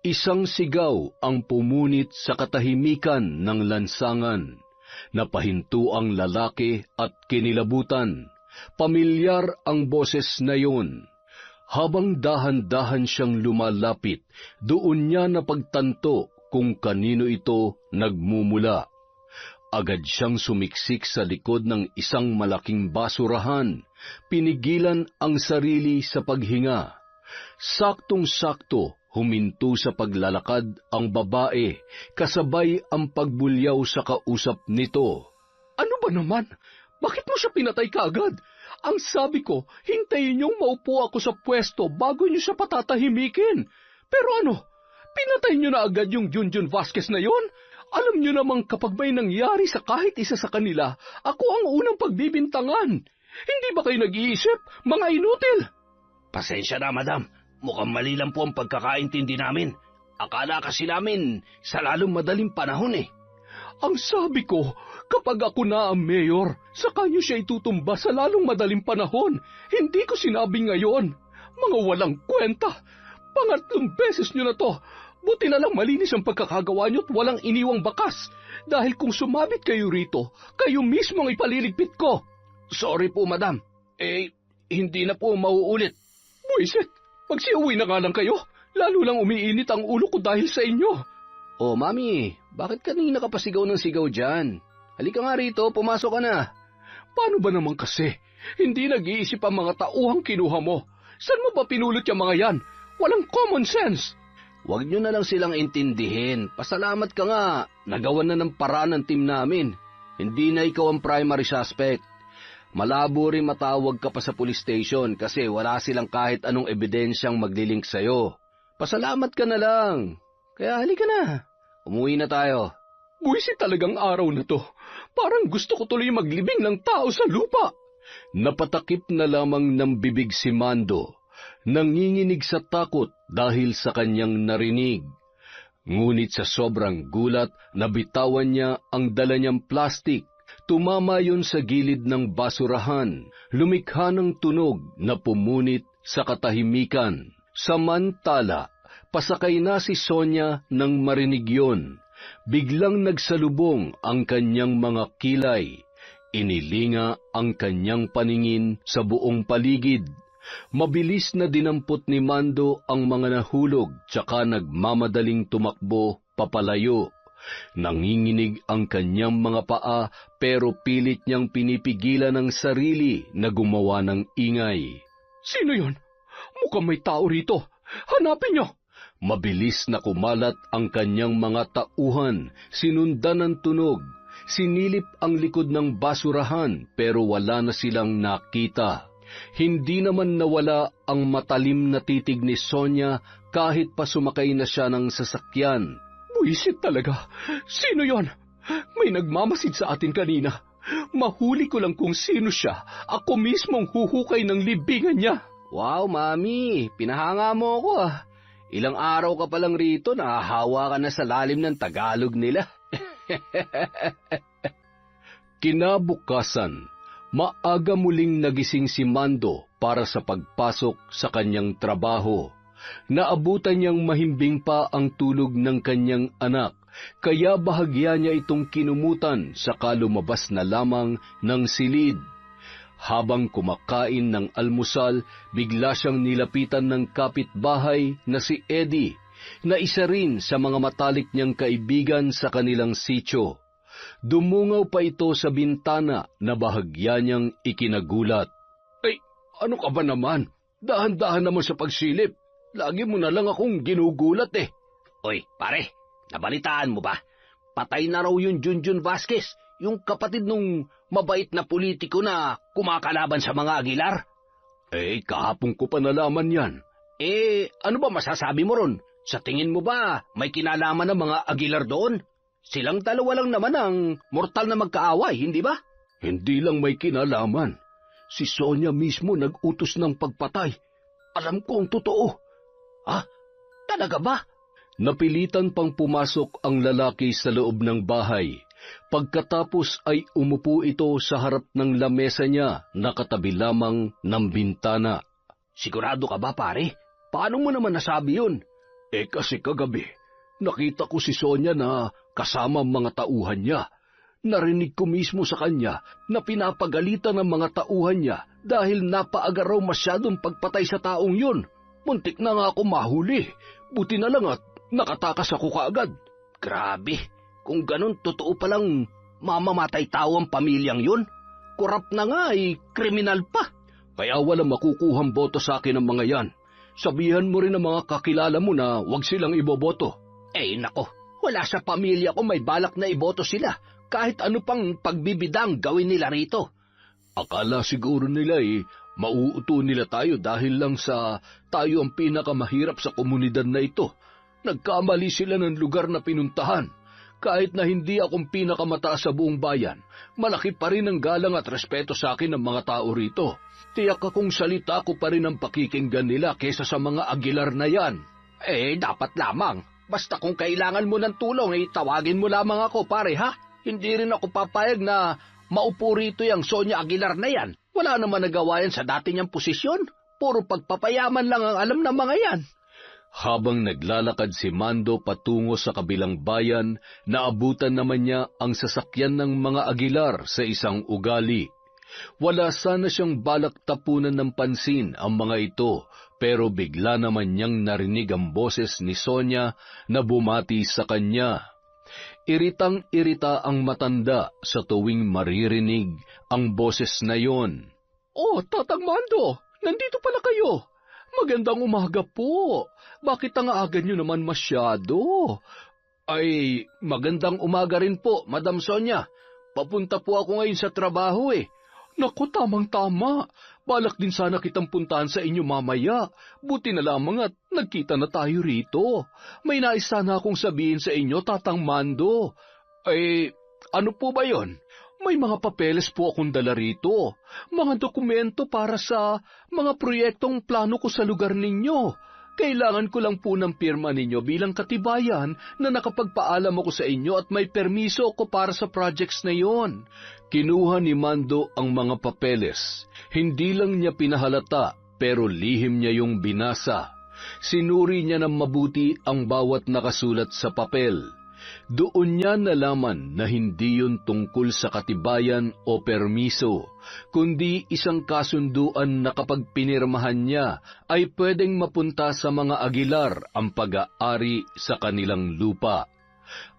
Isang sigaw ang pumunit sa katahimikan ng lansangan. Napahinto ang lalaki at kinilabutan. Pamilyar ang boses na yun. Habang dahan-dahan siyang lumalapit, doon niya napagtanto kung kanino ito nagmumula. Agad siyang sumiksik sa likod ng isang malaking basurahan. Pinigilan ang sarili sa paghinga. Saktong-sakto, huminto sa paglalakad ang babae, kasabay ang pagbulyaw sa kausap nito. Ano ba naman? Bakit mo siya pinatay kaagad? Ang sabi ko, hintayin niyong maupo ako sa pwesto bago niyo siya patatahimikin. Pero ano? Pinatay niyo na agad yung Junjun Vasquez na yon? Alam niyo namang kapag may nangyari sa kahit isa sa kanila, ako ang unang pagbibintangan. Hindi ba kayo nag-iisip, mga inutil? Pasensya na, madam. Mukhang mali lang po ang pagkakaintindi namin. Akala kasi namin sa lalong madaling panahon eh. Ang sabi ko, kapag ako na ang mayor, saka niyo siya itutumba sa lalong madaling panahon. Hindi ko sinabi ngayon. Mga walang kwenta. Pangatlong beses niyo na to. Buti na lang malinis ang pagkakagawa niyo at walang iniwang bakas. Dahil kung sumabit kayo rito, kayo mismo ang ipaliligpit ko. Sorry po, madam. Hindi na po mauulit. Buisit, magsiuwi na nga lang kayo. Lalo lang umiinit ang ulo ko dahil sa inyo. Oh, mami, bakit kanina ka pa sigaw ng sigaw dyan? Halika nga rito, pumasok ka na. Paano ba naman kasi? Hindi nag-iisip ang mga tauhang kinuha mo. Saan mo ba pinulot yung mga yan? Walang common sense. Huwag nyo na lang silang intindihin. Pasalamat ka nga. Nagawan na ng paraan ng team namin. Hindi na ikaw ang primary suspect. Malabo rin matawag ka pa sa police station kasi wala silang kahit anong ebidensyang maglilink sa'yo. Pasalamat ka na lang. Kaya halika na. Umuwi na tayo. Buwisit talagang araw na to. Parang gusto ko tuloy maglibing ng tao sa lupa. Napatakip na lamang ng bibig si Mando. Nanginginig sa takot dahil sa kanyang narinig. Ngunit sa sobrang gulat, nabitawan niya ang dala niyang plastik. Tumama yun sa gilid ng basurahan. Lumikha ng tunog na pumunit sa katahimikan. Samantala, pasakay na si Sonia nang marinig yun. Biglang nagsalubong ang kanyang mga kilay. Inilinga ang kanyang paningin sa buong paligid. Mabilis na dinampot ni Mando ang mga nahulog tsaka nagmamadaling tumakbo papalayo. Nanginginig ang kanyang mga paa pero pilit niyang pinipigilan ang sarili na gumawa ng ingay. Sino yon? Mukhang may tao rito. Hanapin niyo! Mabilis na kumalat ang kanyang mga tauhan, sinundan ng tunog. Sinilip ang likod ng basurahan pero wala na silang nakita. Hindi naman nawala ang matalim na titig ni Sonia kahit pa sumakay na siya ng sasakyan. Buisit talaga. Sino yon? May nagmamasid sa atin kanina. Mahuli ko lang kung sino siya. Ako mismong huhukay ng libingan niya. Wow, mami. Pinahanga mo ako ah. Ilang araw ka pa lang rito, nahahawa ka na sa lalim ng Tagalog nila. Kinabukasan, maaga muling nagising si Mando para sa pagpasok sa kanyang trabaho. Naabutan niyang mahimbing pa ang tulog ng kanyang anak kaya bahagya niya itong kinumutan saka lumabas na lamang ng silid. Habang kumakain ng almusal, bigla siyang nilapitan ng kapitbahay na si Eddie, na isa rin sa mga matalik niyang kaibigan sa kanilang sityo. Dumungaw pa ito sa bintana na bahagya niyang ikinagulat. "Ay, ano ka ba naman? Dahan-dahan naman sa pagsilip. Lagi mo na lang akong ginugulat eh." Oy, pare, nabalitaan mo ba? Patay na raw yung Junjun Vasquez, yung kapatid nung mabait na politiko na kumakalaban sa mga Aguilar. Eh, kahapon ko pa nalaman yan. Ano ba masasabi mo ron? Sa tingin mo ba may kinalaman ng mga Aguilar doon? Silang dalawa lang naman ang mortal na magkaaway, hindi ba? Hindi lang may kinalaman. Si Sonia mismo nag-utos ng pagpatay. Alam ko ang totoo. Ah, talaga ba? Napilitan pang pumasok ang lalaki sa loob ng bahay. Pagkatapos ay umupo ito sa harap ng lamesa niya, nakatabi lamang ng bintana. Sigurado ka ba, pare? Paano mo naman nasabi yun? Kasi kagabi, nakita ko si Sonia na kasama ang mga tauhan niya. Narinig ko mismo sa kanya na pinapagalitan ng mga tauhan niya dahil napaaga raw masyadong pagpatay sa taong yun. Muntik na nga ako mahuli. Buti na lang at nakatakas ako kaagad. Grabe, kung ganun totoo palang mamamatay tao ang pamilyang yun. Korap na nga kriminal pa. Kaya walang makukuhang boto sa akin ng mga yan. Sabihan mo rin ang mga kakilala mo na huwag silang iboboto. Nako, wala sa pamilya ko may balak na iboto sila. Kahit ano pang pagbibidang gawin nila rito. Akala siguro nila mauuto nila tayo dahil lang sa tayo ang pinakamahirap sa komunidad na ito. Nagkamali sila ng lugar na pinuntahan. Kahit na hindi akong pinakamataas sa buong bayan, malaki pa rin ang galang at respeto sa akin ng mga tao rito. Tiyak akong salita ko pa rin ang pakikinggan nila kesa sa mga Aguilar na yan. Dapat lamang. Basta kung kailangan mo ng tulong, tawagin mo lamang ako, pare, ha? Hindi rin ako papayag na maupo rito yung Sonia Aguilar na yan. Wala naman nagawa yan sa dati niyang posisyon. Puro pagpapayaman lang ang alam ng mga yan. Habang naglalakad si Mando patungo sa kabilang bayan, naabutan naman niya ang sasakyan ng mga Aguilar sa isang ugali. Wala sana siyang balak tapunan ng pansin ang mga ito, pero bigla naman niyang narinig ang boses ni Sonia na bumati sa kanya. Iritang-irita ang matanda sa tuwing maririnig ang boses na yon. "Oh, Tatang Mando, nandito pala kayo. Magandang umaga po. Bakit ang aga nyo naman masyado?" Magandang umaga rin po, Madam Sonia. Papunta po ako ngayon sa trabaho Naku, tamang-tama. Balak din sana kitang puntahan sa inyo mamaya. Buti na lamang at nagkita na tayo rito. May nais sana akong sabihin sa inyo, Tatang Mando. Ano po ba yon? May mga papeles po akong dala rito. Mga dokumento para sa mga proyektong plano ko sa lugar ninyo. Kailangan ko lang po ng pirma ninyo bilang katibayan na nakapagpaalam ako sa inyo at may permiso ko para sa projects na yon. Kinuha ni Mando ang mga papeles. Hindi lang niya pinahalata, pero lihim niya yung binasa. Sinuri niya ng mabuti ang bawat nakasulat sa papel. Doon niya nalaman na hindi yun tungkol sa katibayan o permiso, kundi isang kasunduan na kapag pinirmahan niya ay pwedeng mapunta sa mga Aguilar ang pag-aari sa kanilang lupa.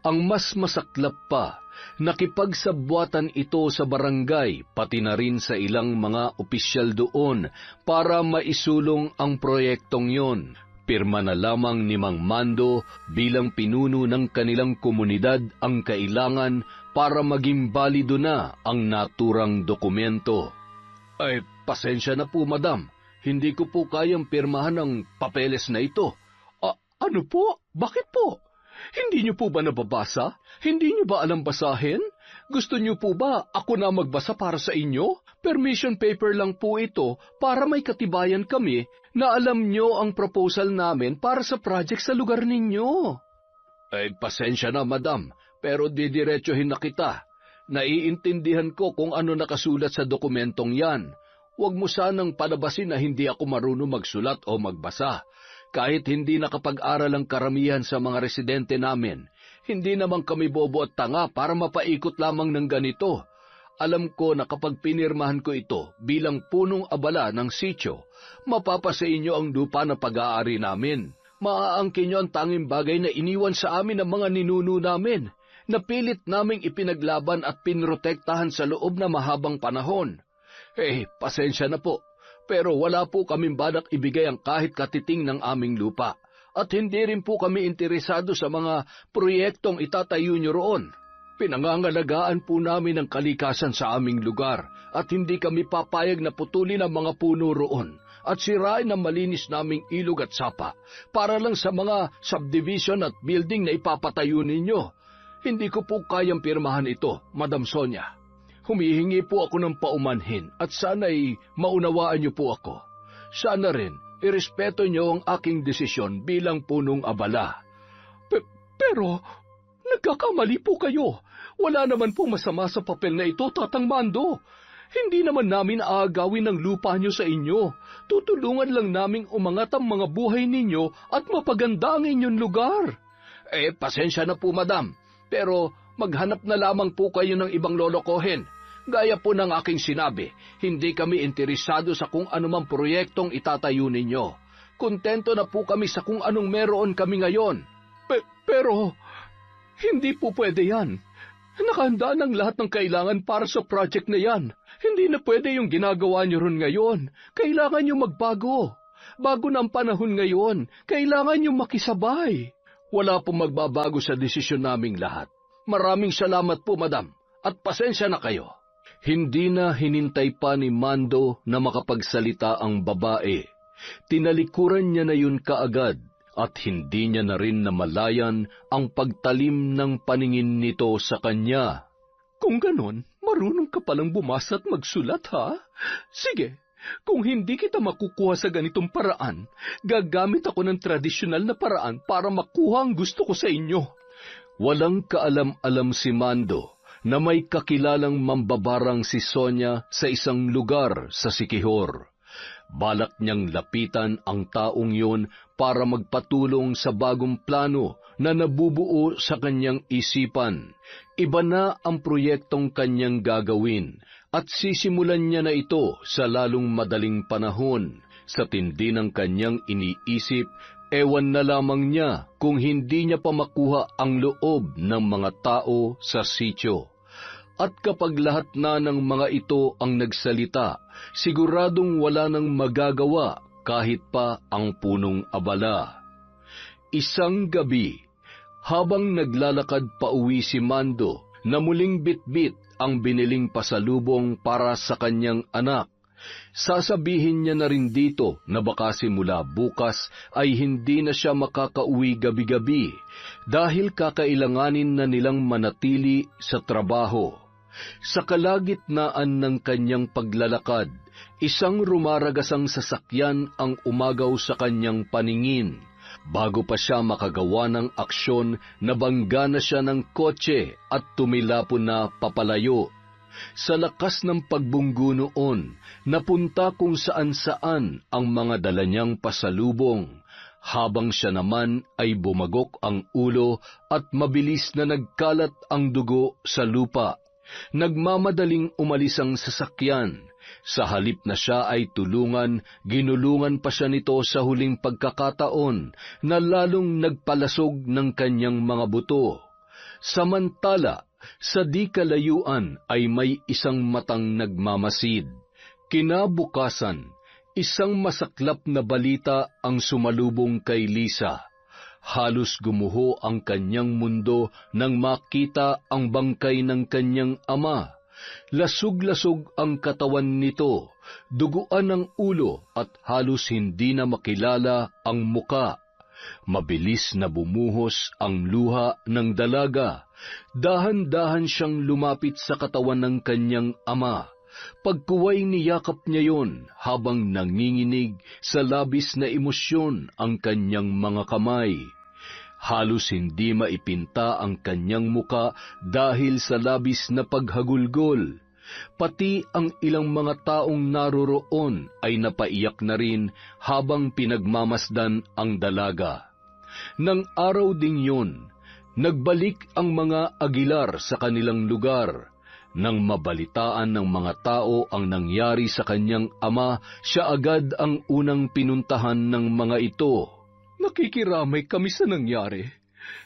Ang mas masaklap pa, nakipagsabwatan ito sa barangay pati na rin sa ilang mga opisyal doon para maisulong ang proyektong yon. Pirma na lamang ni Mang Mando bilang pinuno ng kanilang komunidad ang kailangan para maging balido na ang naturang dokumento. Pasensya na po, madam. Hindi ko po kayang pirmahan ang papeles na ito. Ano po? Bakit po? Hindi niyo po ba nababasa? Hindi niyo ba alam basahin? Gusto niyo po ba ako na magbasa para sa inyo? Permission paper lang po ito para may katibayan kami na alam niyo ang proposal namin para sa project sa lugar ninyo. Pasensya na, madam, pero didiretsuhin na kita. Naiintindihan ko kung ano nakasulat sa dokumentong yan. Huwag mo sanang palabasin na hindi ako marunong magsulat o magbasa. Kahit hindi nakapag-aral ang karamihan sa mga residente namin, Hindi naman kami bobo at tanga para mapaikot lamang ng ganito. Alam ko na kapag pinirmahan ko ito bilang punong abala ng sityo, mapapasa inyo ang lupa na pag-aari namin. Maaangkin nyo ang tanging bagay na iniwan sa amin ng mga ninuno namin, na pilit naming ipinaglaban at pinrotektahan sa loob na mahabang panahon. Pasensya na po, pero wala po kaming balak ibigay ang kahit katiting ng aming lupa, at hindi rin po kami interesado sa mga proyektong itatayo nyo roon. Pinangangalagaan po namin ang kalikasan sa aming lugar, at hindi kami papayag na putulin ang mga puno roon at sirain ang malinis naming ilog at sapa para lang sa mga subdivision at building na ipapatayo ninyo. Hindi ko po kayang pirmahan ito, Madam Sonia. Humihingi po ako ng paumanhin at sana'y maunawaan niyo po ako. Sana rin, irespeto niyo ang aking desisyon bilang punong abala. Pero, nagkakamali po kayo. Wala naman po masama sa papel na ito, Tatang Mando. Hindi naman namin aagawin ang lupa niyo sa inyo. Tutulungan lang naming umangat ang mga buhay ninyo at mapaganda ang inyong lugar. Pasensya na po, Madam. Pero maghanap na lamang po kayo ng ibang lolokohin. Gaya po ng aking sinabi, hindi kami interesado sa kung anumang proyektong itatayo ninyo. Kontento na po kami sa kung anong meron kami ngayon. Pero, hindi po pwede yan. Nakahanda ng lahat ng kailangan para sa project na yan. Hindi na pwede yung ginagawa niyo ron ngayon. Kailangan niyo magbago. Bago na ang panahon ngayon, kailangan niyo makisabay. Wala pong magbabago sa desisyon naming lahat. Maraming salamat po, Madam, at pasensya na kayo. Hindi na hinintay pa ni Mando na makapagsalita ang babae. Tinalikuran niya na yun kaagad at hindi niya na rin namalayan ang pagtalim ng paningin nito sa kanya. Kung ganon, marunong ka palang bumasa at magsulat, ha? Sige, kung hindi kita makukuha sa ganitong paraan, gagamit ako ng tradisyonal na paraan para makuha ang gusto ko sa inyo. Walang kaalam-alam si Mando na may kakilalang mambabarang si Sonia sa isang lugar sa Siquijor. Balak niyang lapitan ang taong yun para magpatulong sa bagong plano na nabubuo sa kanyang isipan. Iba na ang proyektong kanyang gagawin at sisimulan niya na ito sa lalong madaling panahon. Sa tindi ng kanyang iniisip, ewan na lamang niya kung hindi niya pa makuha ang loob ng mga tao sa sityo. At kapag lahat na ng mga ito ang nagsalita, siguradong wala nang magagawa kahit pa ang punong abala. Isang gabi, habang naglalakad pauwi si Mando, na muling bitbit ang biniling pasalubong para sa kanyang anak, sasabihin niya na rin dito na baka simula bukas ay hindi na siya makakauwi gabi-gabi dahil kakailanganin na nilang manatili sa trabaho. Sa kalagitnaan ng kanyang paglalakad, isang rumaragasang sasakyan ang umagaw sa kanyang paningin. Bago pa siya makagawa ng aksyon, nabangga na siya ng kotse at tumilapon na papalayo. Sa lakas ng pagbunggo noon, napunta kung saan-saan ang mga dala niyang pasalubong, habang siya naman ay bumagok ang ulo at mabilis na nagkalat ang dugo sa lupa. Nagmamadaling umalis ang sasakyan. Sa halip na siya ay tulungan, ginulungan pa siya nito sa huling pagkakataon na lalong nagpalasog ng kanyang mga buto. Samantala, sa di kalayuan ay may isang matang nagmamasid. Kinabukasan, isang masaklap na balita ang sumalubong kay Lisa. Halos gumuho ang kanyang mundo nang makita ang bangkay ng kanyang ama. Lasog-lasog ang katawan nito, duguan ang ulo at halos hindi na makilala ang muka. Mabilis na bumuhos ang luha ng dalaga. Dahan-dahan siyang lumapit sa katawan ng kanyang ama. Pagkuway niyakap niya yon habang nanginginig sa labis na emosyon ang kanyang mga kamay. Halos hindi maipinta ang kanyang muka dahil sa labis na paghagulgol. Pati ang ilang mga taong naroroon ay napaiyak na rin habang pinagmamasdan ang dalaga. Nang araw ding yun, Nagbalik ang mga Aguilar sa kanilang lugar. Nang mabalitaan ng mga tao ang nangyari sa kanyang ama, siya agad ang unang pinuntahan ng mga ito. Nakikiramay kami sa nangyari.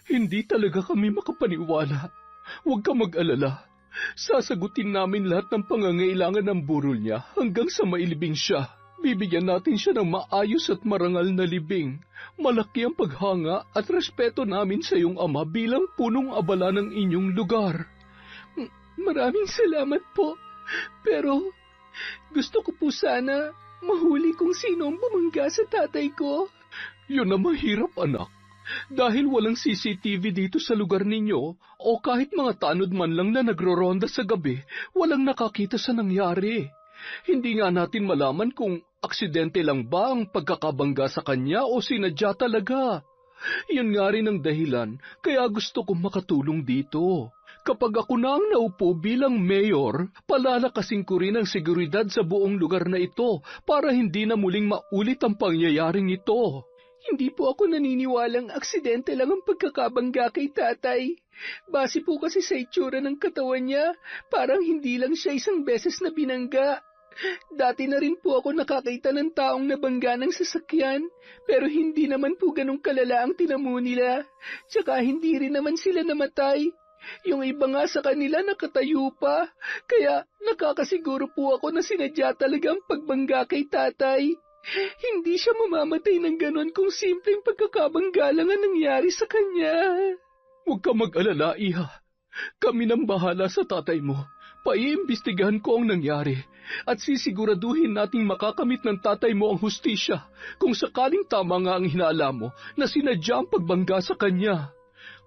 Hindi talaga kami makapaniwala. Huwag ka mag-alala. Sasagutin namin lahat ng pangangailangan ng burol niya hanggang sa mailibing siya. Bibigyan natin siya ng maayos at marangal na libing. Malaki ang paghanga at respeto namin sa iyong ama bilang punong abala ng inyong lugar. Maraming salamat po. Pero gusto ko po sana mahuli kung sino ang bumangga sa tatay ko. Yun ang mahirap, anak. Dahil walang CCTV dito sa lugar ninyo o kahit mga tanod man lang na nagro-ronda sa gabi, walang nakakita sa nangyari. Hindi nga natin malaman kung aksidente lang ba ang pagkakabangga sa kanya o sinadya talaga. Yun nga rin ang dahilan kaya gusto kong makatulong dito. Kapag ako na ang naupo bilang mayor, palalakasin ko rin ang seguridad sa buong lugar na ito para hindi na muling maulit ang pangyayaring ito. Hindi po ako naniniwalang aksidente lang ang pagkakabangga kay tatay. Base po kasi sa itsura ng katawan niya, parang hindi lang siya isang beses na binangga. Dati na rin po ako nakakita ng taong nabangga ng sasakyan, pero hindi naman po ganun kalala ang tinamo nila. Tsaka hindi rin naman sila namatay. Yung iba nga sa kanila nakatayo pa, kaya nakakasiguro po ako na sinadya talaga ang pagbangga kay tatay. Hindi siya mamamatay ng ganon kung simpleng pagkakabangga lang ang nangyari sa kanya. Huwag ka mag-alala, Iha. Kami nang bahala sa tatay mo. Paiimbestigahan ko ang nangyari at sisiguraduhin nating makakamit ng tatay mo ang hustisya kung sakaling tama nga ang hinala mo na sinadya ang pagbangga sa kanya.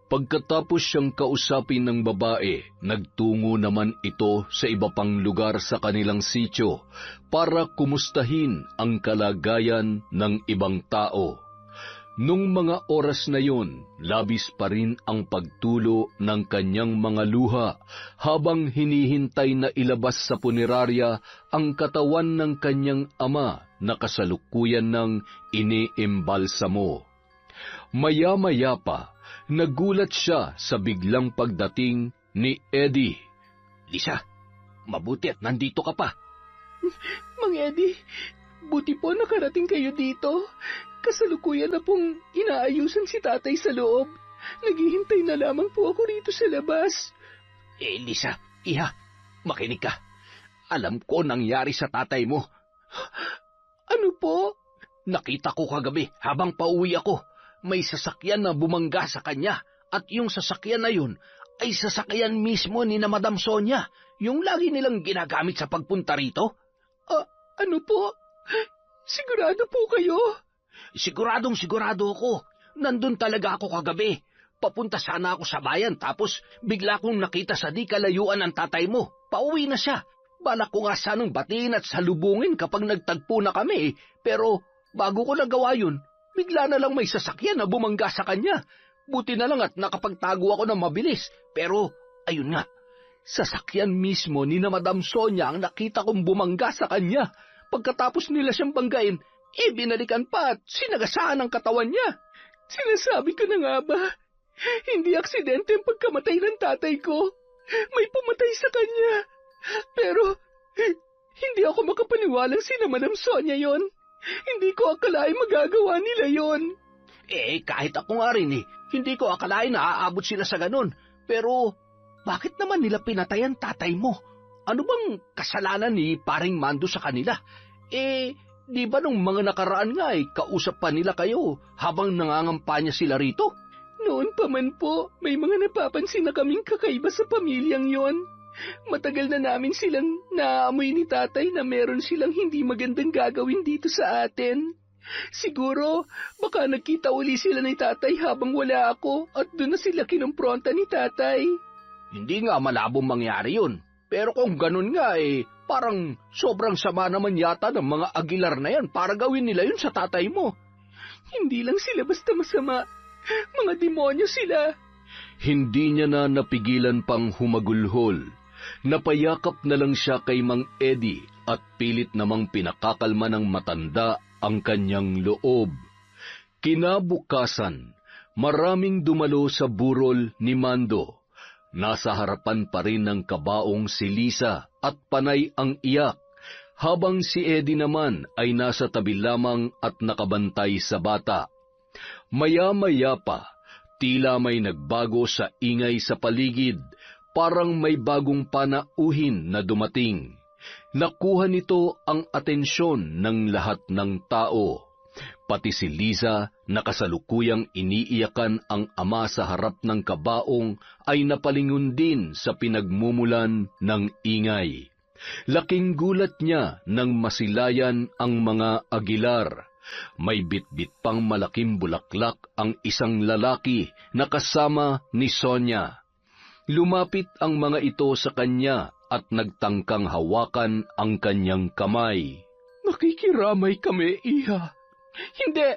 Pagkatapos siyang kausapin ng babae, nagtungo naman ito sa iba pang lugar sa kanilang sityo para kumustahin ang kalagayan ng ibang tao. Nung mga oras na yon, labis pa rin ang pagtulo ng kanyang mga luha habang hinihintay na ilabas sa punerarya ang katawan ng kanyang ama na kasalukuyan ng iniimbalsamo. Maya-maya pa, nagulat siya sa biglang pagdating ni Eddie. Lisa, mabuti at nandito ka pa. Mang Eddie, buti po nakarating kayo dito. Kasalukuyan na pong inaayusan si tatay sa loob. Naghihintay na lamang po ako rito sa labas. Lisa, Iha, makinig ka. Alam ko nangyari sa tatay mo. Ano po? Nakita ko kagabi habang pauwi ako. May sasakyan na bumangga sa kanya at yung sasakyan na yun ay sasakyan mismo ni na Madam Sonia, yung lagi nilang ginagamit sa pagpunta rito. Ano po? Sigurado po kayo? Siguradong sigurado ako. Nandun talaga ako kagabi. Papunta sana ako sa bayan tapos bigla kong nakita sa di kalayuan ang tatay mo. Pauwi na siya. Balak ko nga sanang batiin at salubungin kapag nagtagpo na kami, pero bago ko nagawa yun, bigla na lang may sasakyan na bumangga sa kanya. Buti na lang at nakapagtago ako ng mabilis. Pero, ayun nga, sasakyan mismo ni na Madam Sonia ang nakita kong bumangga sa kanya. Pagkatapos nila siyang banggain, binalikan pa at sinagasaan ang katawan niya. Sinasabi ko na nga ba, hindi aksidente ang pagkamatay ng tatay ko. May pumatay sa kanya. Pero, hindi ako makapaniwalang sina Madam Sonia yon. Hindi ko akalain magagawa nila yon. Kahit ako nga rin hindi ko akalain na aabot sila sa ganun. Pero, bakit naman nila pinatay ang tatay mo? Ano bang kasalanan ni Paring Mando sa kanila? Di ba nung mga nakaraan nga kausap pa nila kayo habang nangangampanya sila rito? Noon pa man po, may mga napapansin na kaming kakaiba sa pamilyang yon. Matagal na namin silang naaamoy ni tatay na meron silang hindi magandang gagawin dito sa atin. Siguro, baka nagkita uli sila ni tatay habang wala ako at doon na sila kinumpronta ni tatay. Hindi nga malabong mangyari yun. Pero kung ganun nga parang sobrang sama naman yata ng mga Aguilar na yan para gawin nila yun sa tatay mo. Hindi lang sila basta masama. Mga demonyo sila. Hindi niya na napigilan pang humagulhol. Napayakap na lang siya kay Mang Eddie at pilit namang pinakakalma ng matanda ang kanyang loob. Kinabukasan, Maraming dumalo sa burol ni Mando. Nasa harapan pa rin ng kabaong si Lisa at panay ang iyak, habang si Eddie naman ay nasa tabi lamang at nakabantay sa bata. Maya-maya pa, tila may nagbago sa ingay sa paligid, parang may bagong panauhin na dumating. Nakuha nito ang atensyon ng lahat ng tao. Pati si Liza, na kasalukuyang iniiyakan ang ama sa harap ng kabaong, ay napalingon din sa pinagmumulan ng ingay. Laking gulat niya nang masilayan ang mga Aguilar. May bitbit pang malaking bulaklak ang isang lalaki na kasama ni Sonia. Lumapit ang mga ito sa kanya at nagtangkang hawakan ang kanyang kamay. Nakikiramay kami, Iha. Hindi!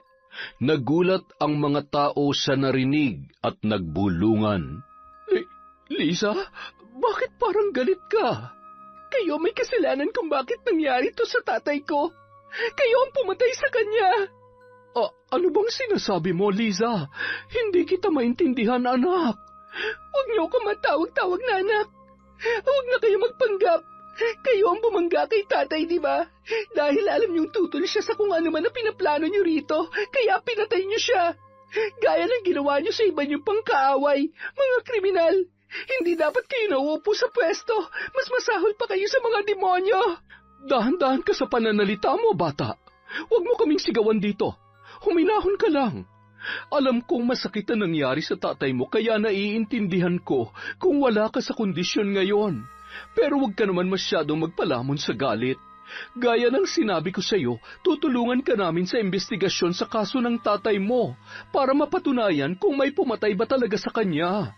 Nagulat ang mga tao sa narinig at nagbulungan. Lisa, bakit parang galit ka? Kayo may kasalanan kung bakit nangyari to sa tatay ko. Kayo ang pumatay sa kanya. Ano bang sinasabi mo, Liza? Hindi kita maintindihan, anak. Huwag niyo ako matawag-tawag na anak. Huwag na kayo magpanggap. Kayo ang bumangga kay tatay, di ba? Dahil alam niyong tutol siya sa kung ano man na pinaplano niyo rito, kaya pinatay niyo siya. Gaya ng ginawa niyo sa iba niyong pangkaaway, mga kriminal. Hindi dapat kayo nauupo sa pwesto. Mas masahol pa kayo sa mga demonyo. Dahan-dahan ka sa pananalita mo, bata. Huwag mo kaming sigawan dito. Huminahon ka lang. Alam kong masakit ang nangyari sa tatay mo, kaya naiintindihan ko kung wala ka sa kondisyon ngayon. Pero huwag ka naman masyadong magpalamon sa galit. Gaya ng sinabi ko sa iyo, tutulungan ka namin sa investigasyon sa kaso ng tatay mo para mapatunayan kung may pumatay ba talaga sa kanya.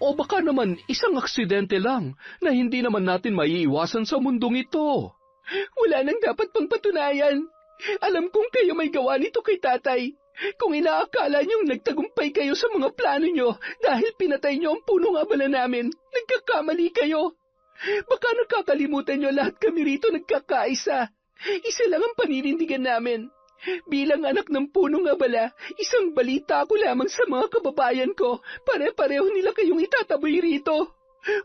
O baka naman isang aksidente lang na hindi naman natin maiiwasan sa mundong ito. Wala nang dapat pang patunayan. Alam kong kayo may gawa nito kay tatay. Kung inaakala niyong nagtagumpay kayo sa mga plano niyo dahil pinatay niyo ang punong abala namin, nagkakamali kayo. Baka nakakalimutan niyo lahat kami rito nagkakaisa. Isa lang ang paninindigan namin. Bilang anak ng punong abala, isang balita ko lamang sa mga kababayan ko. Pare-pareho nila kayong itataboy rito.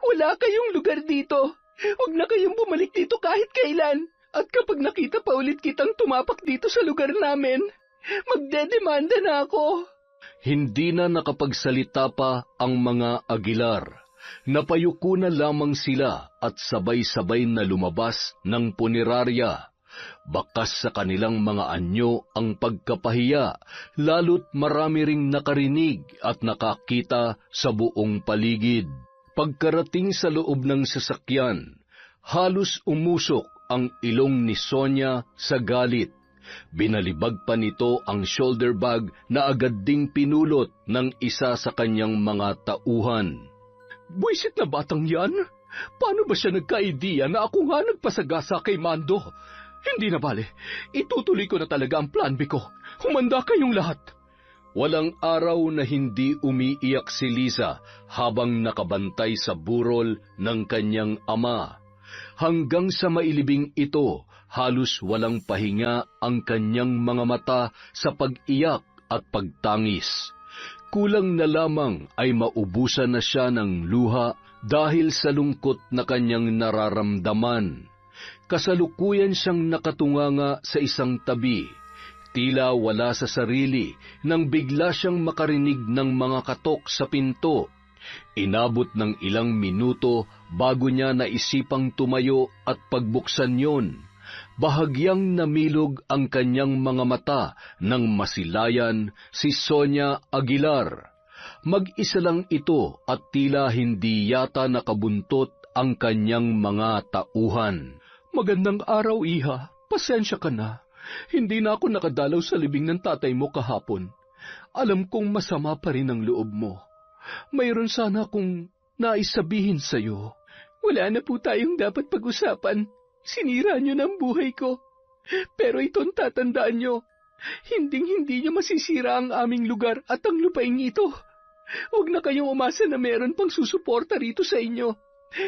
Wala kayong lugar dito. Huwag na kayong bumalik dito kahit kailan. At kapag nakita pa ulit kitang tumapak dito sa lugar namin, magdedemanda na ako. Hindi na nakapagsalita pa ang mga Aguilar. Napayuko na lamang sila at sabay-sabay na lumabas ng punerarya. Bakas sa kanilang mga anyo ang pagkapahiya, lalo't marami ring nakarinig at nakakita sa buong paligid. Pagkarating sa loob ng sasakyan, halos umusok ang ilong ni Sonia sa galit. Binalibag pa nito ang shoulder bag na agad ding pinulot ng isa sa kanyang mga tauhan. Buisit na batang yan? Paano ba siya nagka-idea na ako nga nagpasagasa kay Mando? Hindi na bale, itutuloy ko na talaga ang plan B ko. Humanda kayong lahat. Walang araw na hindi umiiyak si Liza habang nakabantay sa burol ng kanyang ama. Hanggang sa mailibing ito, halos walang pahinga ang kanyang mga mata sa pag-iyak at pagtangis. Kulang na lamang ay maubusan na siya ng luha dahil sa lungkot na kanyang nararamdaman. Kasalukuyan siyang nakatunganga sa isang tabi. Tila wala sa sarili nang bigla siyang makarinig ng mga katok sa pinto. Inabot ng ilang minuto bago niya naisipang tumayo at pagbuksan yon. Bahagyang namilog ang kanyang mga mata nang masilayan si Sonia Aguilar. Mag-isa lang ito at tila hindi yata nakabuntot ang kanyang mga tauhan. Magandang araw, Iha. Pasensya ka na. Hindi na ako nakadalaw sa libing ng tatay mo kahapon. Alam kong masama pa rin ang loob mo. Mayroon sana akong nais sabihin sa'yo. Wala na po tayong dapat pag-usapan. Sinira niyo ng buhay ko. Pero ito'ng tatandaan niyo. Hinding-hindi niyo masisira ang aming lugar at ang lupaing ito. Huwag na kayong umasa na meron pang susuporta rito sa inyo.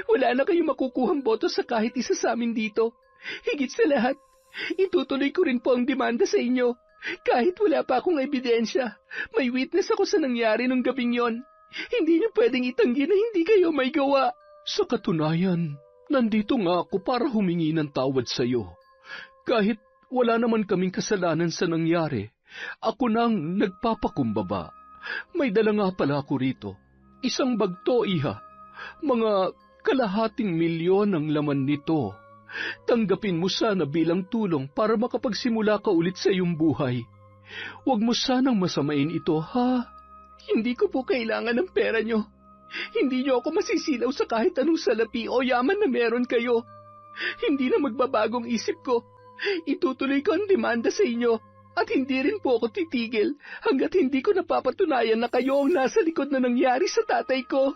Wala na kayong makukuhang boto sa kahit isa sa amin dito. Higit sa lahat, itutuloy ko rin po ang demanda sa inyo. Kahit wala pa akong ebidensya, may witness ako sa nangyari nung gabing yon. Hindi niyo pwedeng itanggi na hindi kayo may gawa. Sa katunayan, nandito nga ako para humingi ng tawad sa iyo. Kahit wala naman kaming kasalanan sa nangyari, ako nang nagpapakumbaba. May dala nga pala ako rito. Isang bagto, iha. Mga kalahating milyon ang laman nito. Tanggapin mo sana bilang tulong para makapagsimula ka ulit sa iyong buhay. Huwag mo sanang masamain ito, ha? Hindi ko po kailangan ng pera niyo. Hindi niyo ako masisilaw sa kahit anong salapi o yaman na meron kayo. Hindi na magbabagong isip ko. Itutuloy ko ang demanda sa inyo at hindi rin po ako titigil hanggat hindi ko napapatunayan na kayo ang nasa likod na nangyari sa tatay ko.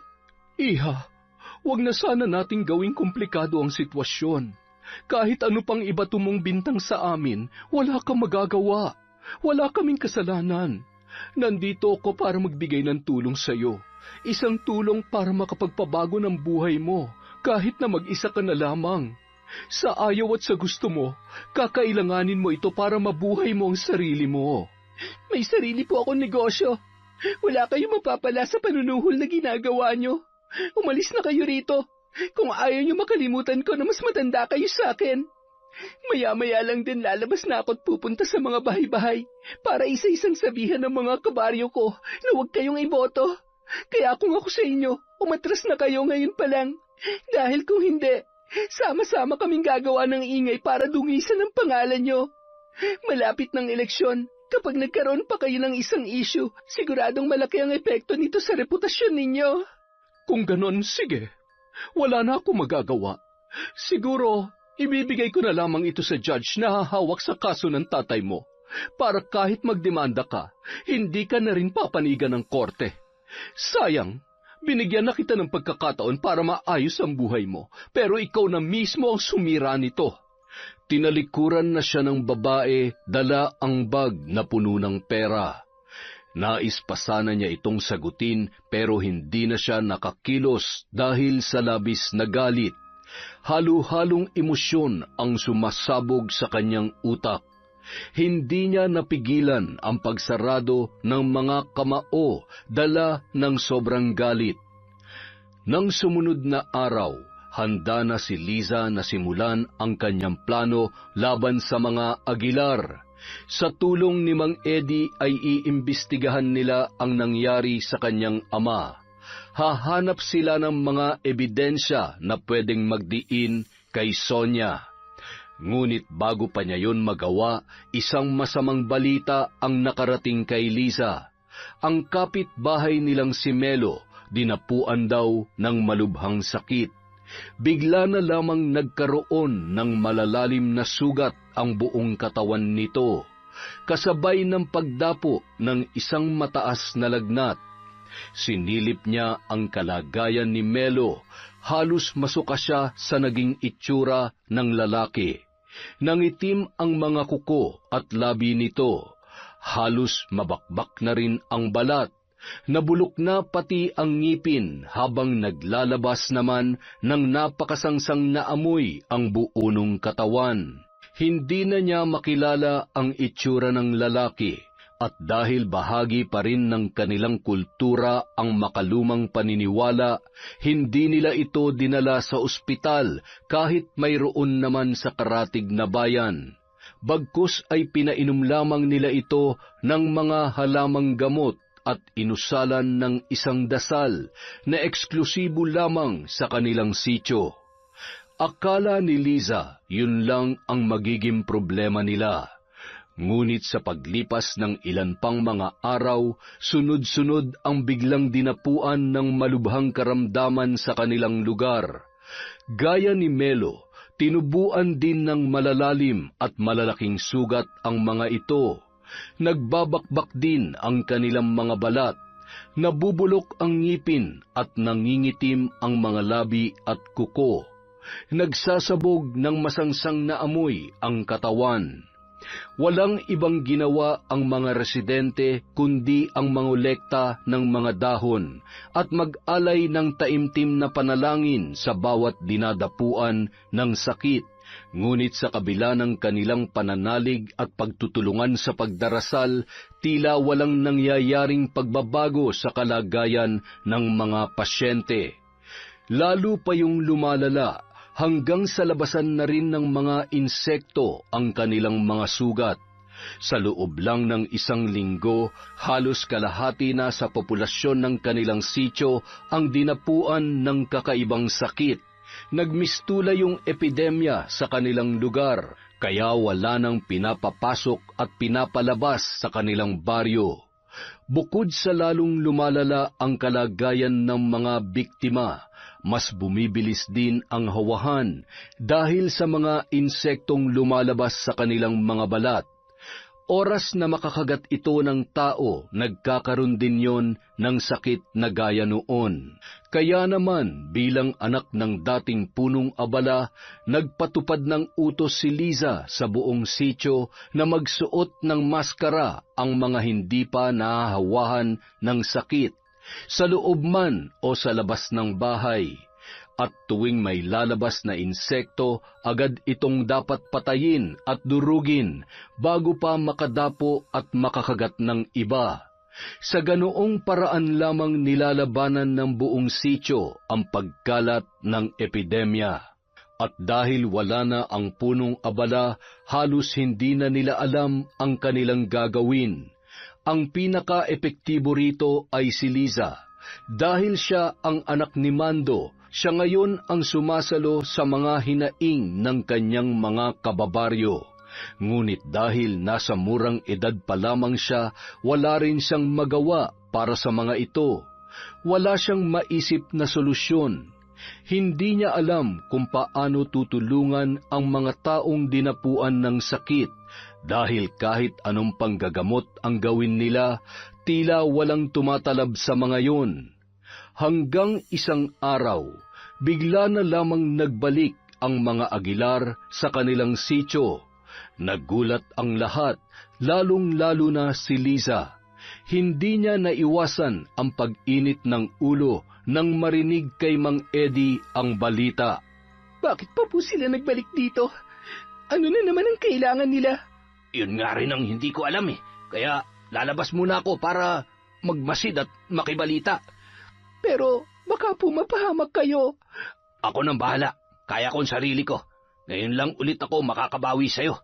Iha, huwag na sana nating gawing komplikado ang sitwasyon. Kahit ano pang iba mong bintang sa amin, wala kang magagawa. Wala kaming kasalanan. Nandito ako para magbigay ng tulong sa iyo. Isang tulong para makapagpabago ng buhay mo, kahit na mag-isa ka na lamang. Sa ayaw at sa gusto mo, kakailanganin mo ito para mabuhay mo ang sarili mo. May sarili po akong negosyo. Wala kayong mapapala sa panunuhol na ginagawa nyo. Umalis na kayo rito. Kung ayaw nyo makalimutan ko na mas matanda kayo sa akin. Maya-maya lang din lalabas na ako at pupunta sa mga bahay-bahay para isa-isang sabihan ng mga kabaryo ko na huwag kayong iboto. Kaya kung ako sa inyo, umatras na kayo ngayon pa lang. Dahil kung hindi, sama-sama kaming gagawa ng ingay para dungisan ang pangalan nyo. Malapit ng eleksyon, kapag nagkaroon pa kayo ng isang issue, siguradong malaki ang epekto nito sa reputasyon ninyo. Kung ganon, sige. Wala na ako magagawa. Siguro, ibibigay ko na lamang ito sa judge na hahawak sa kaso ng tatay mo, para kahit magdemanda ka, hindi ka na rin papanigan ng korte. Sayang, binigyan na kita ng pagkakataon para maayos ang buhay mo, pero ikaw na mismo ang sumira nito. Tinalikuran na siya ng babae, dala ang bag na puno ng pera. Nais pa sana niya itong sagutin pero hindi na siya nakakilos dahil sa labis na galit. Halo-halong emosyon ang sumasabog sa kanyang utak. Hindi niya napigilan ang pagsarado ng mga kamao dala ng sobrang galit. Nang sumunod na araw, handa na si Liza na simulan ang kanyang plano laban sa mga Aguilar. Sa tulong ni Mang Eddie ay iimbestigahan nila ang nangyari sa kanyang ama. Hahanap sila ng mga ebidensya na pwedeng magdiin kay Sonia. Ngunit bago pa niya yun magawa, isang masamang balita ang nakarating kay Liza. Ang kapitbahay nilang si Melo, dinapuan daw ng malubhang sakit. Bigla na lamang nagkaroon ng malalalim na sugat ang buong katawan nito, kasabay ng pagdapo ng isang mataas na lagnat. Sinilip niya ang kalagayan ni Melo, halos masuka siya sa naging itsura ng lalaki. Nangitim ang mga kuko at labi nito, halos mabakbak na rin ang balat. Nabulok na pati ang ngipin habang naglalabas naman ng napakasangsang na amoy ang buonong katawan. Hindi na niya makilala ang itsura ng lalaki at dahil bahagi pa rin ng kanilang kultura ang makalumang paniniwala, hindi nila ito dinala sa ospital kahit mayroon naman sa karatig na bayan. Bagkus ay pinainom lamang nila ito ng mga halamang gamot at inusalan ng isang dasal na eksklusibo lamang sa kanilang sityo. Akala ni Liza yun lang ang magiging problema nila. Ngunit sa paglipas ng ilan pang mga araw, sunod-sunod ang biglang dinapuan ng malubhang karamdaman sa kanilang lugar. Gaya ni Melo, tinubuan din ng malalalim at malalaking sugat ang mga ito. Nagbabakbak din ang kanilang mga balat, nabubulok ang ngipin at nangingitim ang mga labi at kuko. Nagsasabog ng masangsang na amoy ang katawan. Walang ibang ginawa ang mga residente kundi ang mangolekta ng mga dahon at mag-alay ng taimtim na panalangin sa bawat dinadapuan ng sakit Ngunit sa kabila ng kanilang pananalig at pagtutulungan sa pagdarasal, tila walang nangyayaring pagbabago sa kalagayan ng mga pasyente. Lalo pa yung lumalala, hanggang sa labasan na rin ng mga insekto ang kanilang mga sugat. Sa loob lang ng 1 linggo, halos kalahati na sa populasyon ng kanilang sitio ang dinapuan ng kakaibang sakit. Nagmistula yung epidemya sa kanilang lugar, kaya wala nang pinapapasok at pinapalabas sa kanilang baryo. Bukod sa lalong lumalala ang kalagayan ng mga biktima, mas bumibilis din ang hawahan dahil sa mga insektong lumalabas sa kanilang mga balat. Oras na makakagat ito ng tao, nagkakaroon din yon ng sakit na gaya noon. Kaya naman, bilang anak ng dating punong abala, nagpatupad ng utos si Liza sa buong sitio na magsuot ng maskara ang mga hindi pa nahahawahan ng sakit, sa loob man o sa labas ng bahay. At tuwing may lalabas na insekto, agad itong dapat patayin at durugin bago pa makadapo at makakagat ng iba. Sa ganoong paraan lamang nilalabanan ng buong sitio ang pagkalat ng epidemya. At dahil wala na ang punong abala, halos hindi na nila alam ang kanilang gagawin. Ang pinaka-epektibo rito ay si Liza. Dahil siya ang anak ni Mando, siya ngayon ang sumasalo sa mga hinaing ng kanyang mga kababaryo. Ngunit dahil nasa murang edad pa lamang siya, wala rin siyang magawa para sa mga ito. Wala siyang maisip na solusyon. Hindi niya alam kung paano tutulungan ang mga taong dinapuan ng sakit, dahil kahit anong panggagamot ang gawin nila, tila walang tumatalab sa mga yun. Hanggang isang araw, bigla na lamang nagbalik ang mga Aguilar sa kanilang sitio. Nagulat ang lahat, lalong-lalo na si Liza. Hindi niya naiwasan ang pag-init ng ulo nang marinig kay Mang Eddie ang balita. Bakit pa po sila nagbalik dito? Ano na naman ang kailangan nila? Yun nga rin ang hindi ko alam eh. Kaya lalabas muna ako para magmasid at makibalita. Pero baka po mapahamak kayo. Ako nang bahala. Kaya ko ang sarili ko. Ngayon lang ulit ako makakabawi sa'yo.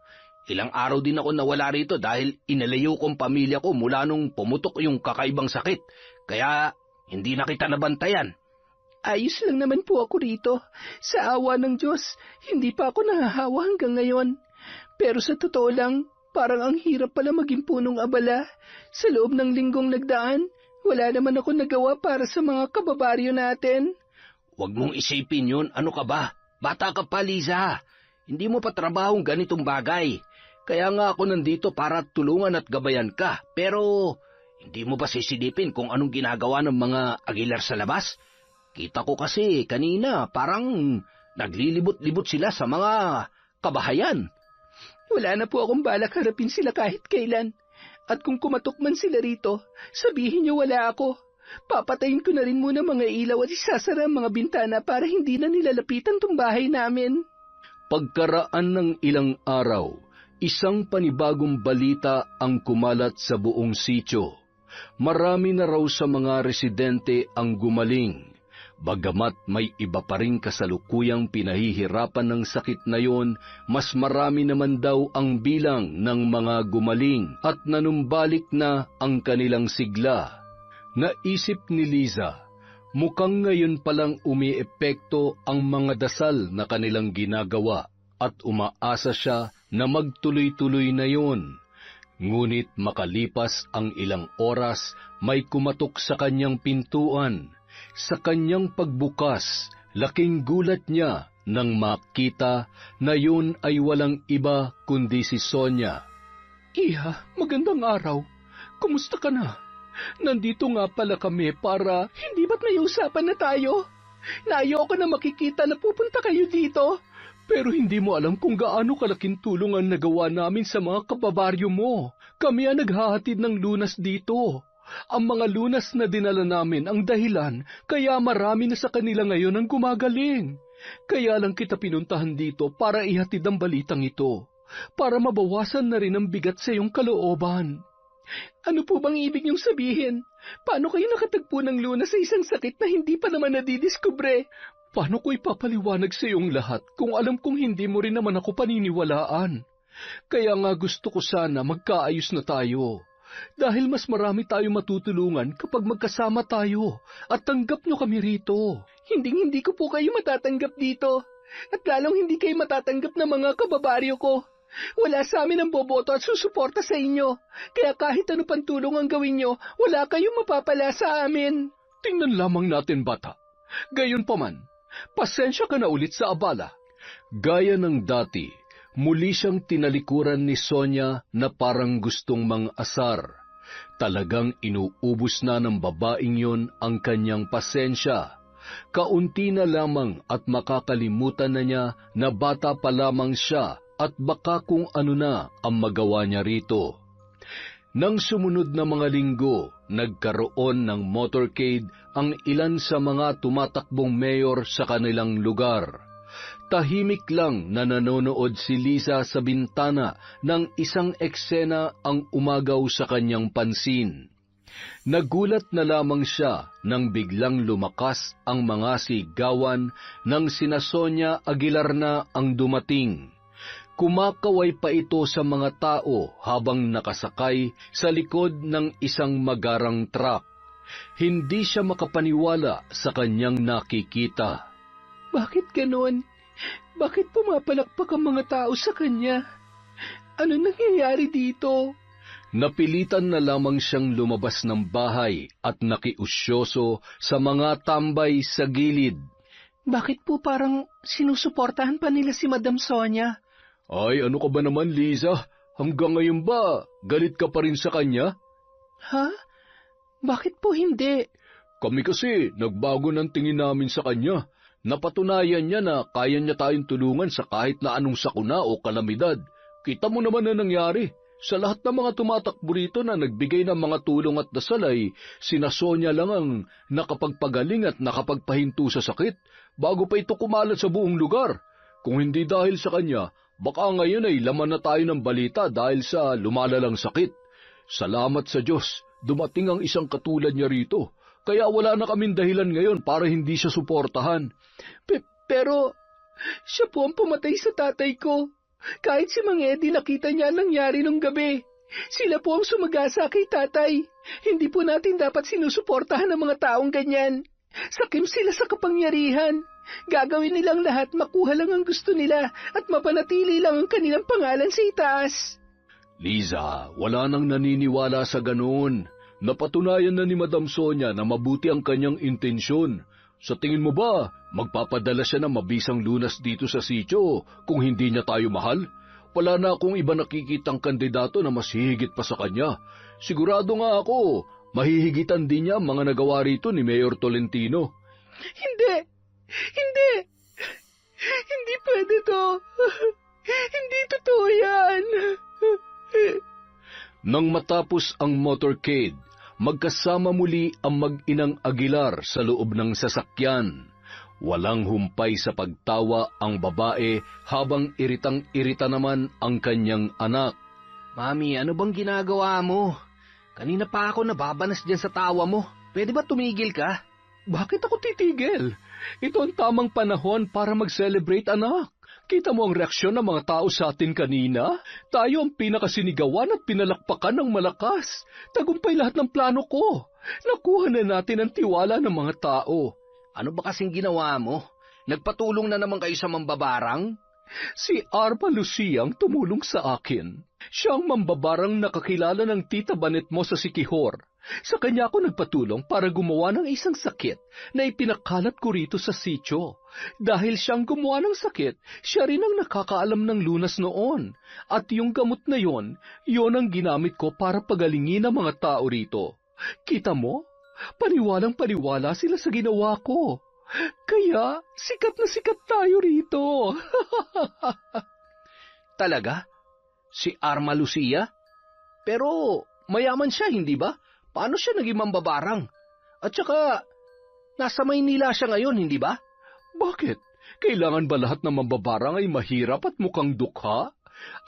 Ilang araw din ako nawala rito dahil inalayo kong pamilya ko mula nung pumutok yung kakaibang sakit. Kaya hindi na kita nabantayan. Ayos lang naman po ako rito. Sa awa ng Diyos, hindi pa ako nahahawa hanggang ngayon. Pero sa totoo lang, parang ang hirap pala maging punong abala. Sa loob ng linggong nagdaan, wala naman ako nagawa para sa mga kababaryo natin. Huwag mong isipin yun. Ano ka ba? Bata ka pa, Liza. Hindi mo pa trabahong ganitong bagay. Kaya nga ako nandito para tulungan at gabayan ka. Pero hindi mo ba sisilipin kung anong ginagawa ng mga Aguilar sa labas? Kita ko kasi kanina parang naglilibot-libot sila sa mga kabahayan. Wala na po akong balak harapin sila kahit kailan. At kung kumatok man sila rito, sabihin niyo wala ako. Papatayin ko na rin muna mga ilaw at isasara ang mga bintana para hindi na nilalapitan tong bahay namin. Pagkaraan ng ilang araw, isang panibagong balita ang kumalat sa buong sitio. Marami na raw sa mga residente ang gumaling. Bagamat may iba pa ring kasalukuyang pinahihirapan ng sakit na yon, mas marami naman daw ang bilang ng mga gumaling at nanumbalik na ang kanilang sigla. Naisip ni Liza, mukhang ngayon palang umiepekto ang mga dasal na kanilang ginagawa at umaasa siya na magtuloy-tuloy na yon. Ngunit makalipas ang ilang oras, may kumatok sa kanyang pintuan. Sa kanyang pagbukas, laking gulat niya nang makita na yun ay walang iba kundi si Sonia. Iha, magandang araw. Kumusta ka na? Nandito nga pala kami para hindi ba't may usapan na tayo? Ayoko na makikita na pupunta kayo dito. Pero hindi mo alam kung gaano kalaking tulong ang nagawa namin sa mga kababaryo mo. Kami ang naghahatid ng lunas dito. Ang mga lunas na dinala namin ang dahilan kaya marami na sa kanila ngayon ang gumagaling. Kaya lang kita pinuntahan dito para ihatid ang balitang ito, para mabawasan na rin ang bigat sa iyong kalooban. Ano po bang ibig niyong sabihin? Paano kayo nakatagpo ng lunas sa isang sakit na hindi pa naman nadidiskubre? Paano ko ipapaliwanag sa iyong lahat kung alam kong hindi mo rin naman ako paniniwalaan? Kaya nga gusto ko sana magkaayos na tayo. Dahil mas marami tayo matutulungan kapag magkasama tayo at tanggap niyo kami rito. Hindi ko po kayo matatanggap dito. At lalong hindi kayo matatanggap ng mga kababaryo ko. Wala sa amin ang boboto at susuporta sa inyo. Kaya kahit ano pang tulong ang gawin nyo, wala kayong mapapala sa amin. Tingnan lamang natin, bata. Gayon pa man, pasensya ka na ulit sa abala. Gaya ng dati, muli siyang tinalikuran ni Sonia na parang gustong mang-asar. Talagang inuubos na ng babaeng yon ang kanyang pasensya. Kaunti na lamang at makakalimutan na niya na bata pa lamang siya at baka kung ano na ang magawa niya rito. Nang sumunod na mga linggo, nagkaroon ng motorcade ang ilan sa mga tumatakbong mayor sa kanilang lugar. Tahimik lang na nanonood si Liza sa bintana ng isang eksena ang umagaw sa kanyang pansin. Nagulat na lamang siya nang biglang lumakas ang mga sigawan ng sina Sonia Aguilar na ang dumating. Kumakaway pa ito sa mga tao habang nakasakay sa likod ng isang magarang truck. Hindi siya makapaniwala sa kanyang nakikita. Bakit ganon? Bakit pumapalakpak ang mga tao sa kanya? Ano nangyayari dito? Napilitan na lamang siyang lumabas ng bahay at nakiusyoso sa mga tambay sa gilid. Bakit po parang sinusuportahan pa nila si Madam Sonia? Ay, ano ka ba naman, Liza? Hanggang ngayon ba, galit ka pa rin sa kanya? Ha? Bakit po hindi? Kami kasi, nagbago ng tingin namin sa kanya. Napatunayan niya na kaya niya tayong tulungan sa kahit na anong sakuna o kalamidad. Kita mo naman na nangyari. Sa lahat ng mga tumatakbo rito na nagbigay ng mga tulong at dasal ay sina Sonia lang ang nakapagpagaling at nakapagpahinto sa sakit bago pa ito kumalat sa buong lugar. Kung hindi dahil sa kanya, baka ngayon ay laman na tayo ng balita dahil sa lumalalang sakit. Salamat sa Diyos, dumating ang isang katulad niya rito. Kaya wala na kaming dahilan ngayon para hindi siya suportahan. Pero, siya po ang pumatay sa tatay ko. Kahit si Mang Eddie nakita niya ang nangyari nung gabi. Sila po ang sumagasa kay tatay. Hindi po natin dapat sinusuportahan ang mga taong ganyan. Sakim sila sa kapangyarihan. Gagawin nilang lahat, makuha lang ang gusto nila at mapanatili lang ang kanilang pangalan sa itaas. Liza, wala nang naniniwala sa ganoon. Napatunayan na ni Madam Sonia na mabuti ang kanyang intensyon. Sa tingin mo ba, magpapadala siya ng mabisang lunas dito sa sitio kung hindi niya tayo mahal? Wala na akong iba nakikitang kandidato na mas hihigit pa sa kanya. Sigurado nga ako, mahihigitan din niya ang mga nagawa rito ni Mayor Tolentino. Hindi! Hindi pwede to! Hindi totoo yan! Nang matapos ang motorcade, magkasama muli ang mag-inang Aguilar sa loob ng sasakyan. Walang humpay sa pagtawa ang babae habang iritang-irita naman ang kanyang anak. Mami, ano bang ginagawa mo? Kanina pa ako nababanas dyan sa tawa mo. Pwede ba tumigil ka? Bakit ako titigil? Ito ang tamang panahon para mag-celebrate, anak. Kita mo ang reaksyon ng mga tao sa atin kanina? Tayo ang pinakasinigawan at pinalakpakan ng malakas. Tagumpay lahat ng plano ko. Nakuha na natin ang tiwala ng mga tao. Ano ba kasing ginawa mo? Nagpatulong na naman kayo sa mambabarang? Si Arma Lucia ang tumulong sa akin. Siya ang mambabarang nakakilala ng tita Banet mo sa Siquijor. Sa kanya ako nagpatulong para gumawa ng isang sakit na ipinakalat ko rito sa sitio. Dahil siyang gumawa ng sakit, siya rin ang nakakaalam ng lunas noon. At yung gamot na yon ang ginamit ko para pagalingin ang mga tao rito. Kita mo? Paniwalang-paniwala sila sa ginawa ko. Kaya, sikat na sikat tayo rito. Talaga? Si Arma Lucia? Pero mayaman siya, hindi ba? Paano siya naging mambabarang? At saka, nasa Maynila siya ngayon, hindi ba? Bakit? Kailangan ba lahat ng mambabarang ay mahirap at mukhang dukha?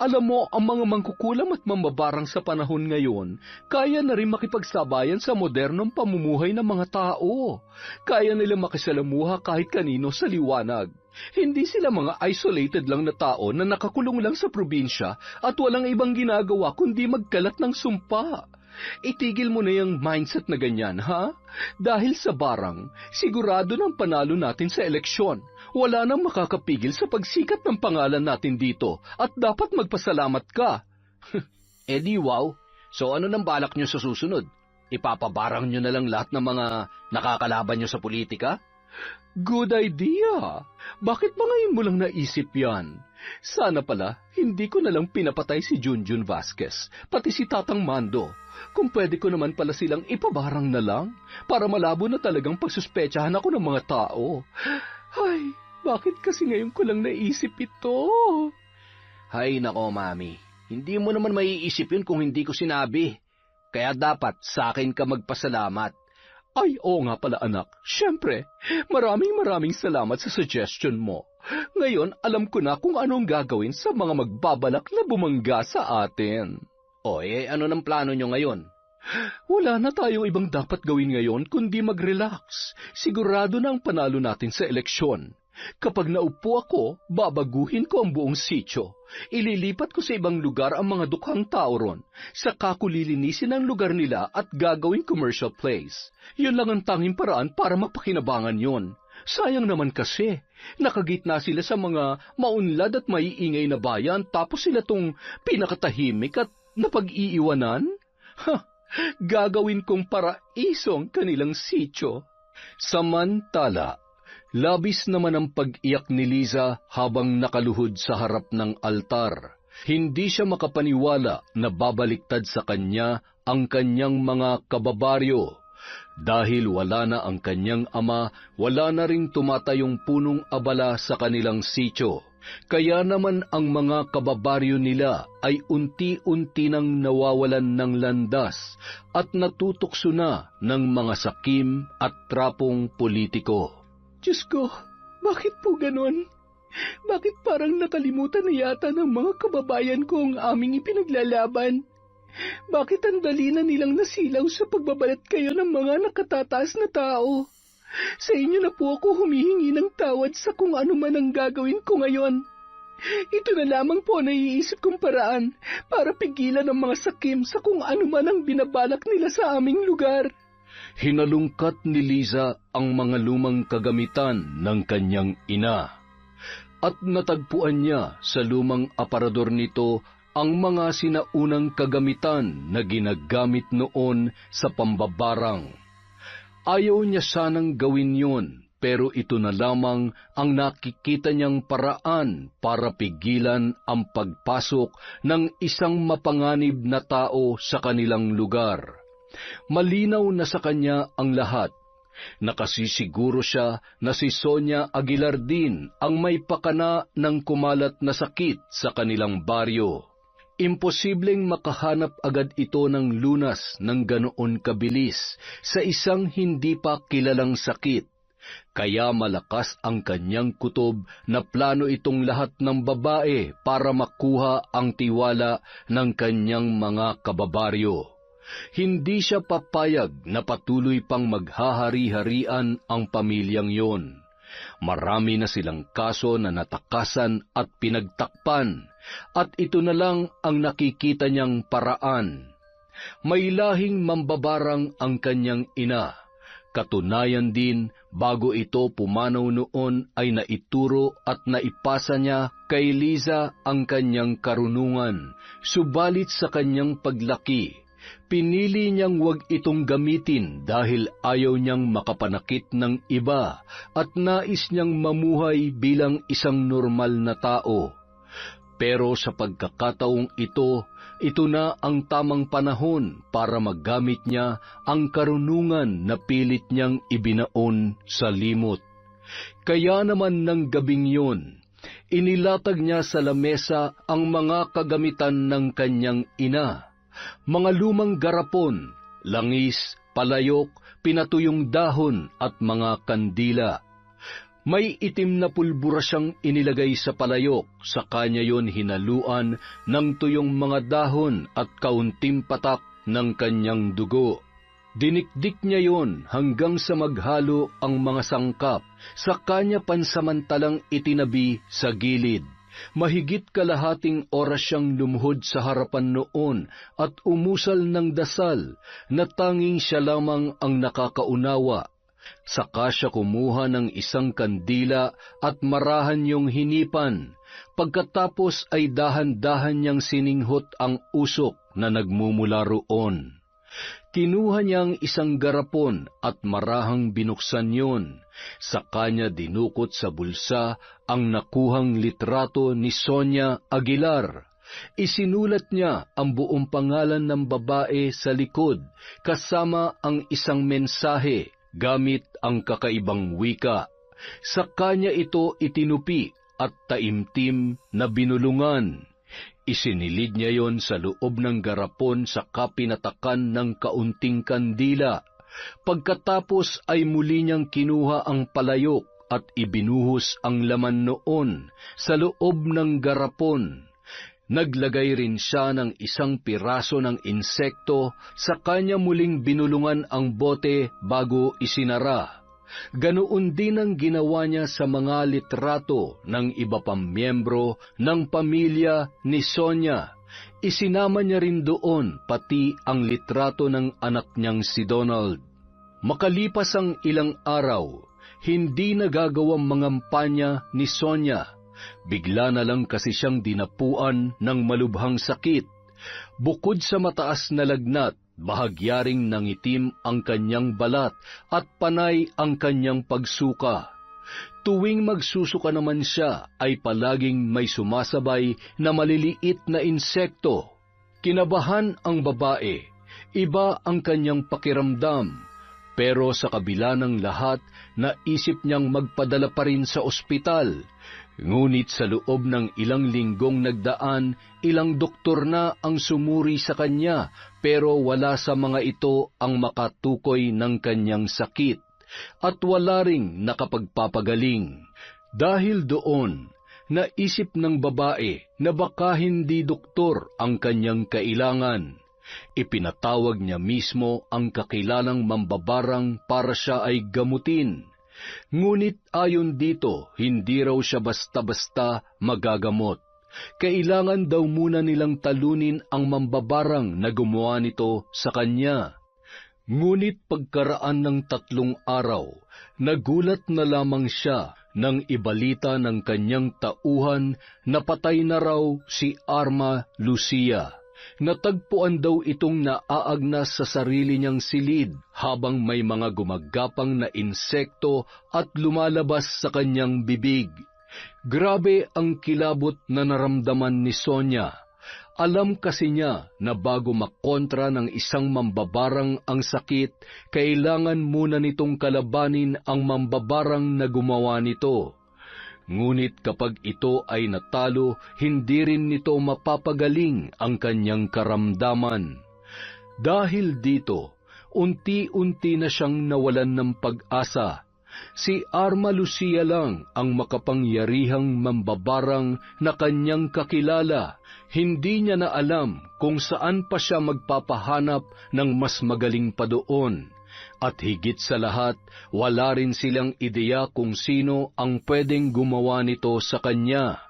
Alam mo, ang mga mangkukulam at mambabarang sa panahon ngayon, kaya na rin makipagsabayan sa modernong pamumuhay ng mga tao. Kaya nila makisalamuha kahit kanino sa liwanag. Hindi sila mga isolated lang na tao na nakakulong lang sa probinsya at walang ibang ginagawa kundi magkalat ng sumpa. Itigil mo na yung mindset na ganyan, ha? Dahil sa barang, sigurado ng panalo natin sa eleksyon. Wala nang makakapigil sa pagsikat ng pangalan natin dito at dapat magpasalamat ka. Eh di wow, so ano nang balak nyo sa susunod? Ipapabarang nyo na lang lahat ng mga nakakalaban nyo sa politika? Good idea! Bakit ba ngayon mo lang naisip yan? Sana pala, hindi ko na lang pinapatay si Junjun Vasquez, pati si Tatang Mando. Kung pwede ko naman pala silang ipabarang na lang, para malabo na talagang pagsuspetsahan ako ng mga tao. Ay, bakit kasi ngayon ko lang naisip ito? Hay nako, Mami. Hindi mo naman maiisip yun kung hindi ko sinabi. Kaya dapat sa akin ka magpasalamat. Ay, oo nga pala anak. Siyempre, maraming salamat sa suggestion mo. Ngayon, alam ko na kung anong gagawin sa mga magbabalak na bumangga sa atin. O, ano ng plano nyo ngayon? Wala na tayong ibang dapat gawin ngayon kundi mag-relax. Sigurado na ang panalo natin sa eleksyon. Kapag naupo ako, babaguhin ko ang buong sitio. Ililipat ko sa ibang lugar ang mga dukhang tao ron. Saka ko lilinisin ang lugar nila at gagawing commercial place. Yun lang ang tanging paraan para mapakinabangan yon. Sayang naman kasi, nakagitna sila sa mga maunlad at maiingay na bayan tapos sila tong pinakatahimik at napag-iiwanan? Gagawin kong paraisong kanilang sitio. Samantala, labis naman ang pag-iyak ni Liza habang nakaluhod sa harap ng altar. Hindi siya makapaniwala na babaliktad sa kanya ang kanyang mga kababaryo. Dahil wala na ang kanyang ama, wala na ring tumatayong punong abala sa kanilang sitio. Kaya naman ang mga kababaryo nila ay unti-unti nang nawawalan ng landas at natutukso na ng mga sakim at trapong politiko. Diyos ko, bakit po ganon? Bakit parang nakalimutan na yata ng mga kababayan ko ang aming ipinaglalaban? Bakit ang dali na nilang nasilaw sa pagbabalat kayo ng mga nakatataas na tao? Sa inyo na po ako humihingi ng tawad sa kung ano man ang gagawin ko ngayon. Ito na lamang po ang naiisip kong paraan para pigilan ang mga sakim sa kung ano man ang binabalak nila sa aming lugar. Hinalungkat ni Liza ang mga lumang kagamitan ng kanyang ina. At natagpuan niya sa lumang aparador nito ang mga sinaunang kagamitan na ginagamit noon sa pambabarang. Ayaw niya sanang gawin yun, pero ito na lamang ang nakikita niyang paraan para pigilan ang pagpasok ng isang mapanganib na tao sa kanilang lugar. Malinaw na sa kanya ang lahat. Nakasisiguro siya na si Sonia Aguilar din ang may pakana ng kumalat na sakit sa kanilang baryo. Imposibleng makahanap agad ito ng lunas ng ganoon kabilis sa isang hindi pa kilalang sakit. Kaya malakas ang kanyang kutob na plano itong lahat ng babae para makuha ang tiwala ng kanyang mga kababaryo. Hindi siya papayag na patuloy pang maghahari-harian ang pamilyang yon. Marami na silang kaso na natakasan at pinagtakpan, at ito na lang ang nakikita niyang paraan. May lahing mambabarang ang kanyang ina. Katunayan din, bago ito pumanaw noon ay naituro at naipasa niya kay Liza ang kanyang karunungan. Subalit sa kanyang paglaki, pinili niyang wag itong gamitin dahil ayaw niyang makapanakit ng iba at nais niyang mamuhay bilang isang normal na tao. Pero sa pagkakataong ito na ang tamang panahon para magamit niya ang karunungan na pilit niyang ibinaon sa limot. Kaya naman ng gabing yun, inilatag niya sa lamesa ang mga kagamitan ng kanyang ina. Mga lumang garapon, langis, palayok, pinatuyong dahon at mga kandila. May itim na pulbura siyang inilagay sa palayok, sa kanya yon hinaluan ng tuyong mga dahon at kaunting patak ng kanyang dugo. Dinikdik niya yon hanggang sa maghalo ang mga sangkap, sa kanya pansamantalang itinabi sa gilid. Mahigit kalahating oras siyang lumuhod sa harapan noon at umusal ng dasal na tanging siya lamang ang nakakaunawa. Saka siya kumuha ng isang kandila at marahan yung hinipan. Pagkatapos ay dahan-dahan niyang sininghot ang usok na nagmumula roon. Kinuha niya ang isang garapon at marahang binuksan yun. Saka niya dinukot sa bulsa ang nakuhang litrato ni Sonia Aguilar. Isinulat niya ang buong pangalan ng babae sa likod, kasama ang isang mensahe gamit ang kakaibang wika. Sa kanya ito itinupi at taimtim na binulungan. Isinilid niya yon sa loob ng garapon sa kapinatakan ng kaunting kandila. Pagkatapos ay muli niyang kinuha ang palayok at ibinuhos ang laman noon sa loob ng garapon. Naglagay rin siya ng isang piraso ng insekto, sa kanya muling binulungan ang bote bago isinara. Ganoon din ang ginawa niya sa mga litrato ng iba pang miyembro ng pamilya ni Sonia. Isinama niya rin doon pati ang litrato ng anak niyang si Donald. Makalipas ang ilang araw, hindi nagagawang mangampanya ni Sonia. Bigla na lang kasi siyang dinapuan ng malubhang sakit. Bukod sa mataas na lagnat, bahagyaring nangitim ang kanyang balat at panay ang kanyang pagsuka. Tuwing magsusuka naman siya ay palaging may sumasabay na maliliit na insekto. Kinabahan ang babae, iba ang kanyang pakiramdam. Pero sa kabila ng lahat, naisip niyang magpadala pa rin sa ospital. Ngunit sa loob ng ilang linggong nagdaan, ilang doktor na ang sumuri sa kanya, pero wala sa mga ito ang makatukoy ng kanyang sakit, at wala ring nakapagpapagaling. Dahil doon, naisip ng babae na baka hindi doktor ang kanyang kailangan. Ipinatawag niya mismo ang kakilalang mambabarang para siya ay gamutin. Ngunit ayon dito, hindi raw siya basta-basta magagamot. Kailangan daw muna nilang talunin ang mambabarang na gumawa nito sa kanya. Ngunit pagkaraan ng 3 araw, nagulat na lamang siya nang ibalita ng kanyang tauhan na patay na raw si Arma Lucia. Natagpuan daw itong naaagnas sa sarili niyang silid habang may mga gumagapang na insekto at lumalabas sa kanyang bibig. Grabe ang kilabot na naramdaman ni Sonia. Alam kasi niya na bago makontra ng isang mambabarang ang sakit, kailangan muna nitong kalabanin ang mambabarang na gumawa nito. Ngunit kapag ito ay natalo, hindi rin nito mapapagaling ang kanyang karamdaman. Dahil dito, unti-unti na siyang nawalan ng pag-asa. Si Arma Lucia lang ang makapangyarihang mambabarang na kanyang kakilala. Hindi niya na alam kung saan pa siya magpapahanap ng mas magaling pa doon. At higit sa lahat, wala rin silang ideya kung sino ang pwedeng gumawa nito sa kanya.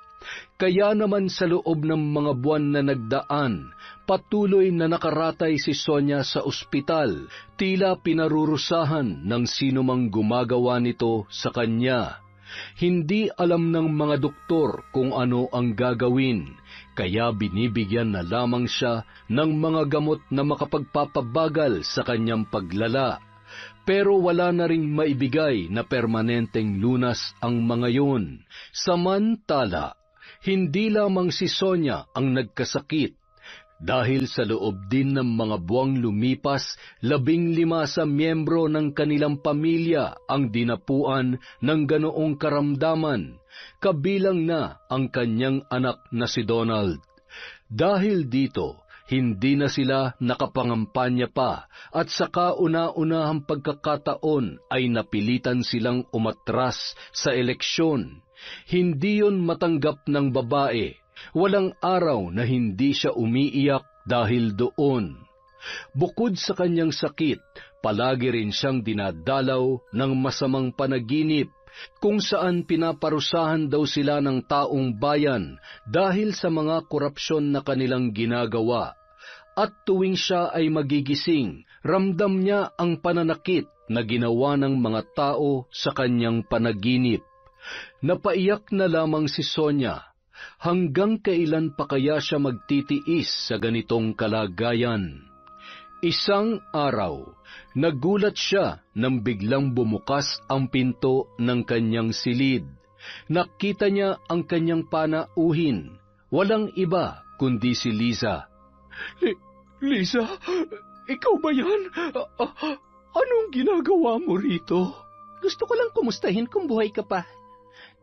Kaya naman sa loob ng mga buwan na nagdaan, patuloy na nakaratay si Sonia sa ospital, tila pinarurusahan ng sino mang gumagawa nito sa kanya. Hindi alam ng mga doktor kung ano ang gagawin, kaya binibigyan na lamang siya ng mga gamot na makapagpapabagal sa kanyang paglala. Pero wala na ring maibigay na permanenteng lunas ang mga yun. Samantala, hindi lamang si Sonia ang nagkasakit. Dahil sa loob din ng mga buwang lumipas, 15 sa miyembro ng kanilang pamilya ang dinapuan ng ganoong karamdaman, kabilang na ang kanyang anak na si Donald. Dahil dito, Hindi na sila nakapangampanya pa at sa kauna-unahang pagkakataon ay napilitan silang umatras sa eleksyon. Hindi yon matanggap ng babae. Walang araw na hindi siya umiiyak dahil doon. Bukod sa kanyang sakit, palagi rin siyang dinadalaw ng masamang panaginip kung saan pinaparusahan daw sila ng taong bayan dahil sa mga korupsyon na kanilang ginagawa. At tuwing siya ay magigising, ramdam niya ang pananakit na ginawa ng mga tao sa kanyang panaginip. Napaiyak na lamang si Sonia. Hanggang kailan pa kaya siya magtitiis sa ganitong kalagayan? Isang araw, nagulat siya nang biglang bumukas ang pinto ng kanyang silid. Nakita niya ang kanyang panauhin. Walang iba kundi si Liza. Lisa, ikaw ba yan? Anong ginagawa mo rito? Gusto ko lang kumustahin kung buhay ka pa.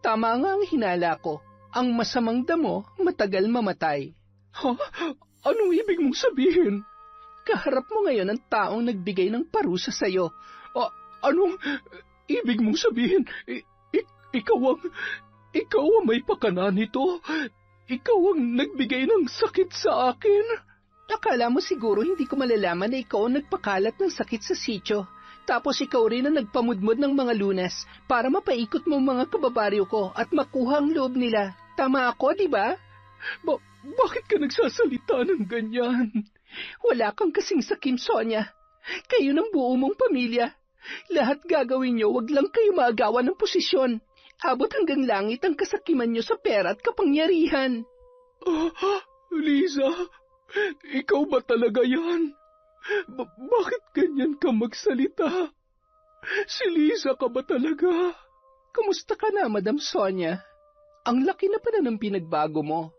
Tama nga ang hinala ko. Ang masamang damo, matagal mamatay. Ha? Anong ibig mong sabihin? Kaharap mo ngayon ang taong nagbigay ng parusa sa'yo. Anong ibig mong sabihin? Ikaw ang may pakana nito? Ikaw ang nagbigay ng sakit sa akin? Akala mo siguro hindi ko malalaman na ikaw ang nagpakalat ng sakit sa sityo. Tapos ikaw rin ang nagpamudmod ng mga lunas para mapaikot mo mga kababaryo ko at makuha ang loob nila. Tama ako, di ba? Bakit ka nagsasalita ng ganyan? Wala kang kasing sakim, Sonia. Kayo ng buo mong pamilya. Lahat gagawin nyo, wag lang kayo maagawan ng posisyon. Abot hanggang langit ang kasakiman nyo sa pera at kapangyarihan. Liza, ikaw ba talaga yan? Bakit ganyan ka magsalita? Si Liza ka ba talaga? Kamusta ka na, Madam Sonia? Ang laki na pala ng pinagbago mo.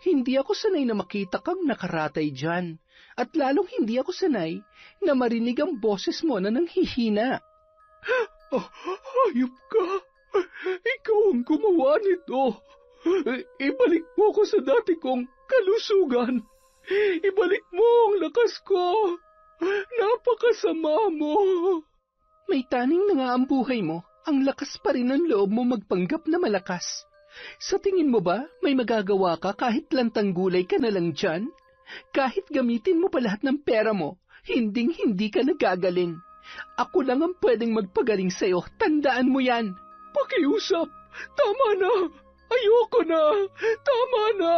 Hindi ako sanay na makita kang nakaratay dyan. At lalong hindi ako sanay na marinig ang boses mo na nanghihina. Hayop ka! Ikaw ang gumawa nito! Ibalik mo ko sa dati kong kalusugan! Ibalik mo ang lakas ko! Napakasama mo! May taning na nga ang buhay mo. Ang lakas pa rin ng loob mo magpanggap na malakas. Sa tingin mo ba may magagawa ka kahit lantang gulay ka na lang dyan? Kahit gamitin mo pa lahat ng pera mo, hinding-hindi ka nagagaling. Ako lang ang pwedeng magpagaling sa'yo, tandaan mo yan. Pakiusap! Tama na! Ayoko na! Tama na!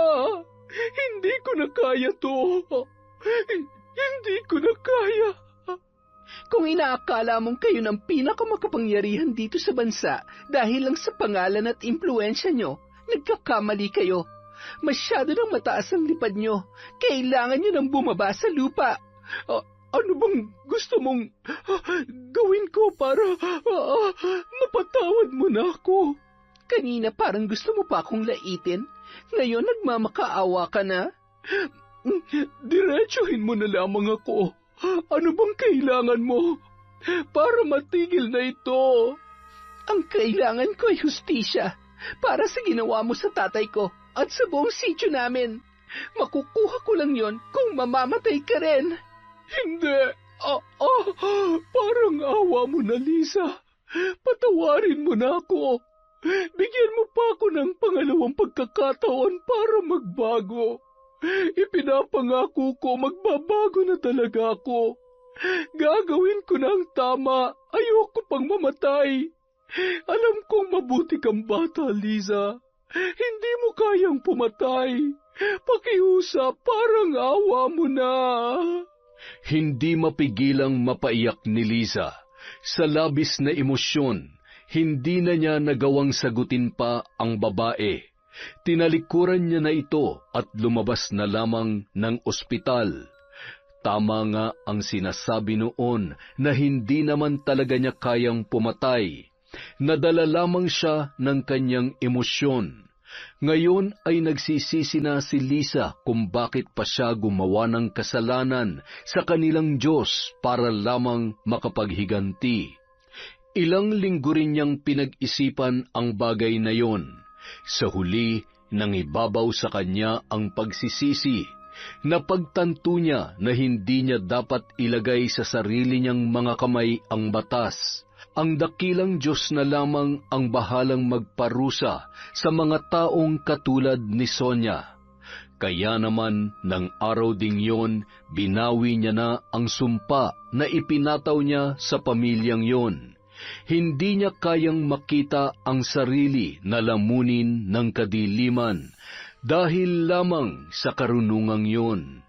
Hindi ko na kaya to! Hindi ko na kaya! Kung inaakala mong kayo ng pinakamakapangyarihan dito sa bansa dahil lang sa pangalan at impluensya nyo, nagkakamali kayo. Masyado nang mataas ang lipad nyo. Kailangan nyo nang bumaba sa lupa. Ano bang gusto mong gawin ko para mapatawad mo na ako? Kanina parang gusto mo pa akong laitin. Ngayon nagmamakaawa ka na? Diretsuhin mo na lamang ako. Ano bang kailangan mo para matigil na ito? Ang kailangan ko ay hustisya para sa ginawa mo sa tatay ko at sa buong sityo namin. Makukuha ko lang yon kung mamamatay ka rin. Hindi. Parang awa mo na, Lisa. Patawarin mo na ako. Bigyan mo pa ako ng pangalawang pagkakataon para magbago. Ipinapangako ko magbabago na talaga ako. Gagawin ko na ang tama. Ayoko pang mamatay. Alam kong mabuti kang bata, Liza. Hindi mo kayang pumatay. Pakiusap, parang awa mo na. Hindi mapigilang mapaiyak ni Liza. Sa labis na emosyon, hindi na niya nagawang sagutin pa ang babae. Tinalikuran niya na ito at lumabas na lamang ng ospital. Tama nga ang sinasabi noon na hindi naman talaga niya kayang pumatay. Nadala lamang siya ng kanyang emosyon. Ngayon ay nagsisisi na si Liza kung bakit pa siya gumawa ng kasalanan sa kanilang Diyos para lamang makapaghiganti. Ilang linggo rin niyang pinag-isipan ang bagay na yon. Sa huli, nangibabaw sa kanya ang pagsisisi. Napagtanto niya na hindi niya dapat ilagay sa sarili niyang mga kamay ang batas. Ang dakilang Diyos na lamang ang bahalang magparusa sa mga taong katulad ni Sonia. Kaya naman, ng araw ding yon, binawi niya na ang sumpa na ipinataw niya sa pamilyang yon. Hindi niya kayang makita ang sarili na lamunin ng kadiliman dahil lamang sa karunungang yon.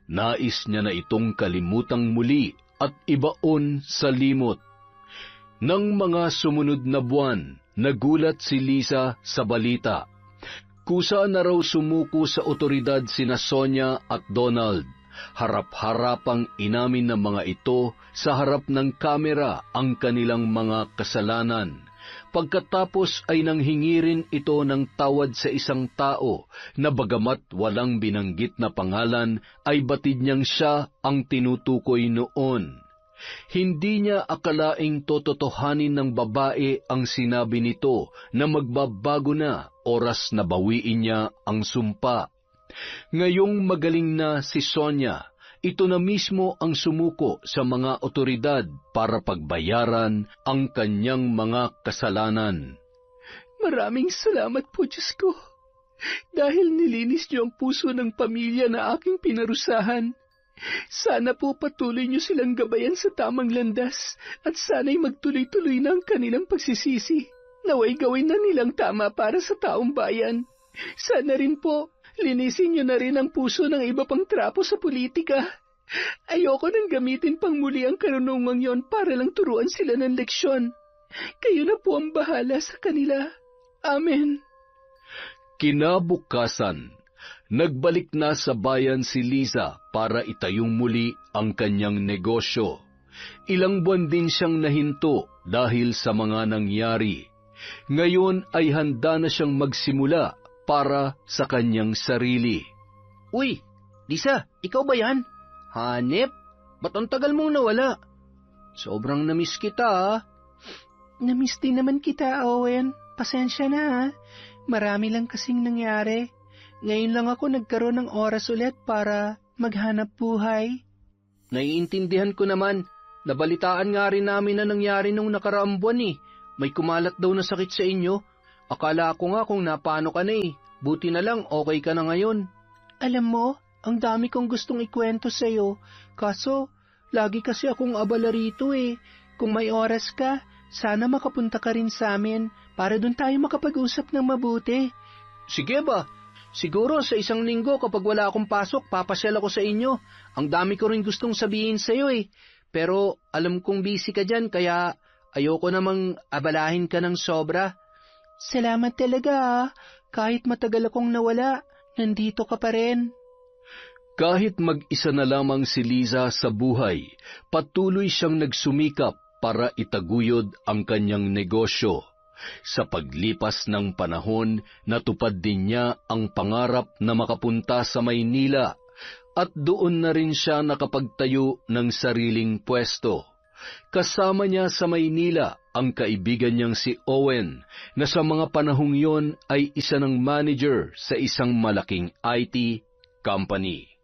Nais niya na itong kalimutang muli at ibaon sa limot. Nang mga sumunod na buwan, nagulat si Lisa sa balita. Kusa na raw sumuko sa otoridad sina Sonia at Donald. Harap-harapang inamin ng mga ito sa harap ng kamera ang kanilang mga kasalanan. Pagkatapos ay nanghingi rin ito ng tawad sa isang tao na bagamat walang binanggit na pangalan ay batid niyang siya ang tinutukoy noon. Hindi niya akalaing tototohanin ng babae ang sinabi nito na magbabago na oras na bawiin niya ang sumpa. Ngayong magaling na si Sonia, ito na mismo ang sumuko sa mga otoridad para pagbayaran ang kanyang mga kasalanan. Maraming salamat po, Diyos ko, dahil nilinis niyo ang puso ng pamilya na aking pinarusahan. Sana po patuloy niyo silang gabayan sa tamang landas at sana'y magtuloy-tuloy na ang kanilang pagsisisi. Naway gawin na nilang tama para sa taong bayan. Sana rin po, linisin niyo na rin ang puso ng iba pang trapo sa politika. Ayoko nang gamitin pang muli ang karunungang yon para lang turuan sila ng leksyon. Kayo na po ang bahala sa kanila. Amen. Kinabukasan, nagbalik na sa bayan si Lisa para itayong muli ang kanyang negosyo. Ilang buwan din siyang nahinto dahil sa mga nangyari. Ngayon ay handa na siyang magsimula para sa kanyang sarili. Uy, Lisa, ikaw ba yan? Hanep, ba't ang tagal mong nawala? Sobrang namiss kita, ah. Namiss din naman kita, Owen. Pasensya na, ha. Marami lang kasing nangyari. Ngayon lang ako nagkaroon ng oras ulit para maghanap buhay. Naiintindihan ko naman. Nabalitaan nga rin namin na nangyari nung nakaraang buwan, eh. May kumalat daw na sakit sa inyo. Akala ko nga kung napano ka na, eh. Buti na lang okay ka na ngayon. Alam mo, ang dami kong gustong ikwento sa'yo. Kaso, lagi kasi akong abala rito, eh. Kung may oras ka, sana makapunta ka rin sa amin para doon tayo makapag-usap ng mabuti. Sige ba? Siguro sa isang linggo kapag wala akong pasok, papasyal ako sa inyo. Ang dami ko rin gustong sabihin sa'yo, eh. Pero alam kong busy ka dyan, kaya ayoko namang abalahin ka ng sobra. Salamat talaga, ah. Kahit matagal akong nawala, nandito ka pa rin. Kahit mag-isa na lamang si Lisa sa buhay, patuloy siyang nagsumikap para itaguyod ang kanyang negosyo. Sa paglipas ng panahon, natupad din niya ang pangarap na makapunta sa Maynila at doon na rin siya nakapagtayo ng sariling pwesto. Kasama niya sa Maynila ang kaibigan niyang si Owen na sa mga panahong yon ay isa ng manager sa isang malaking IT company.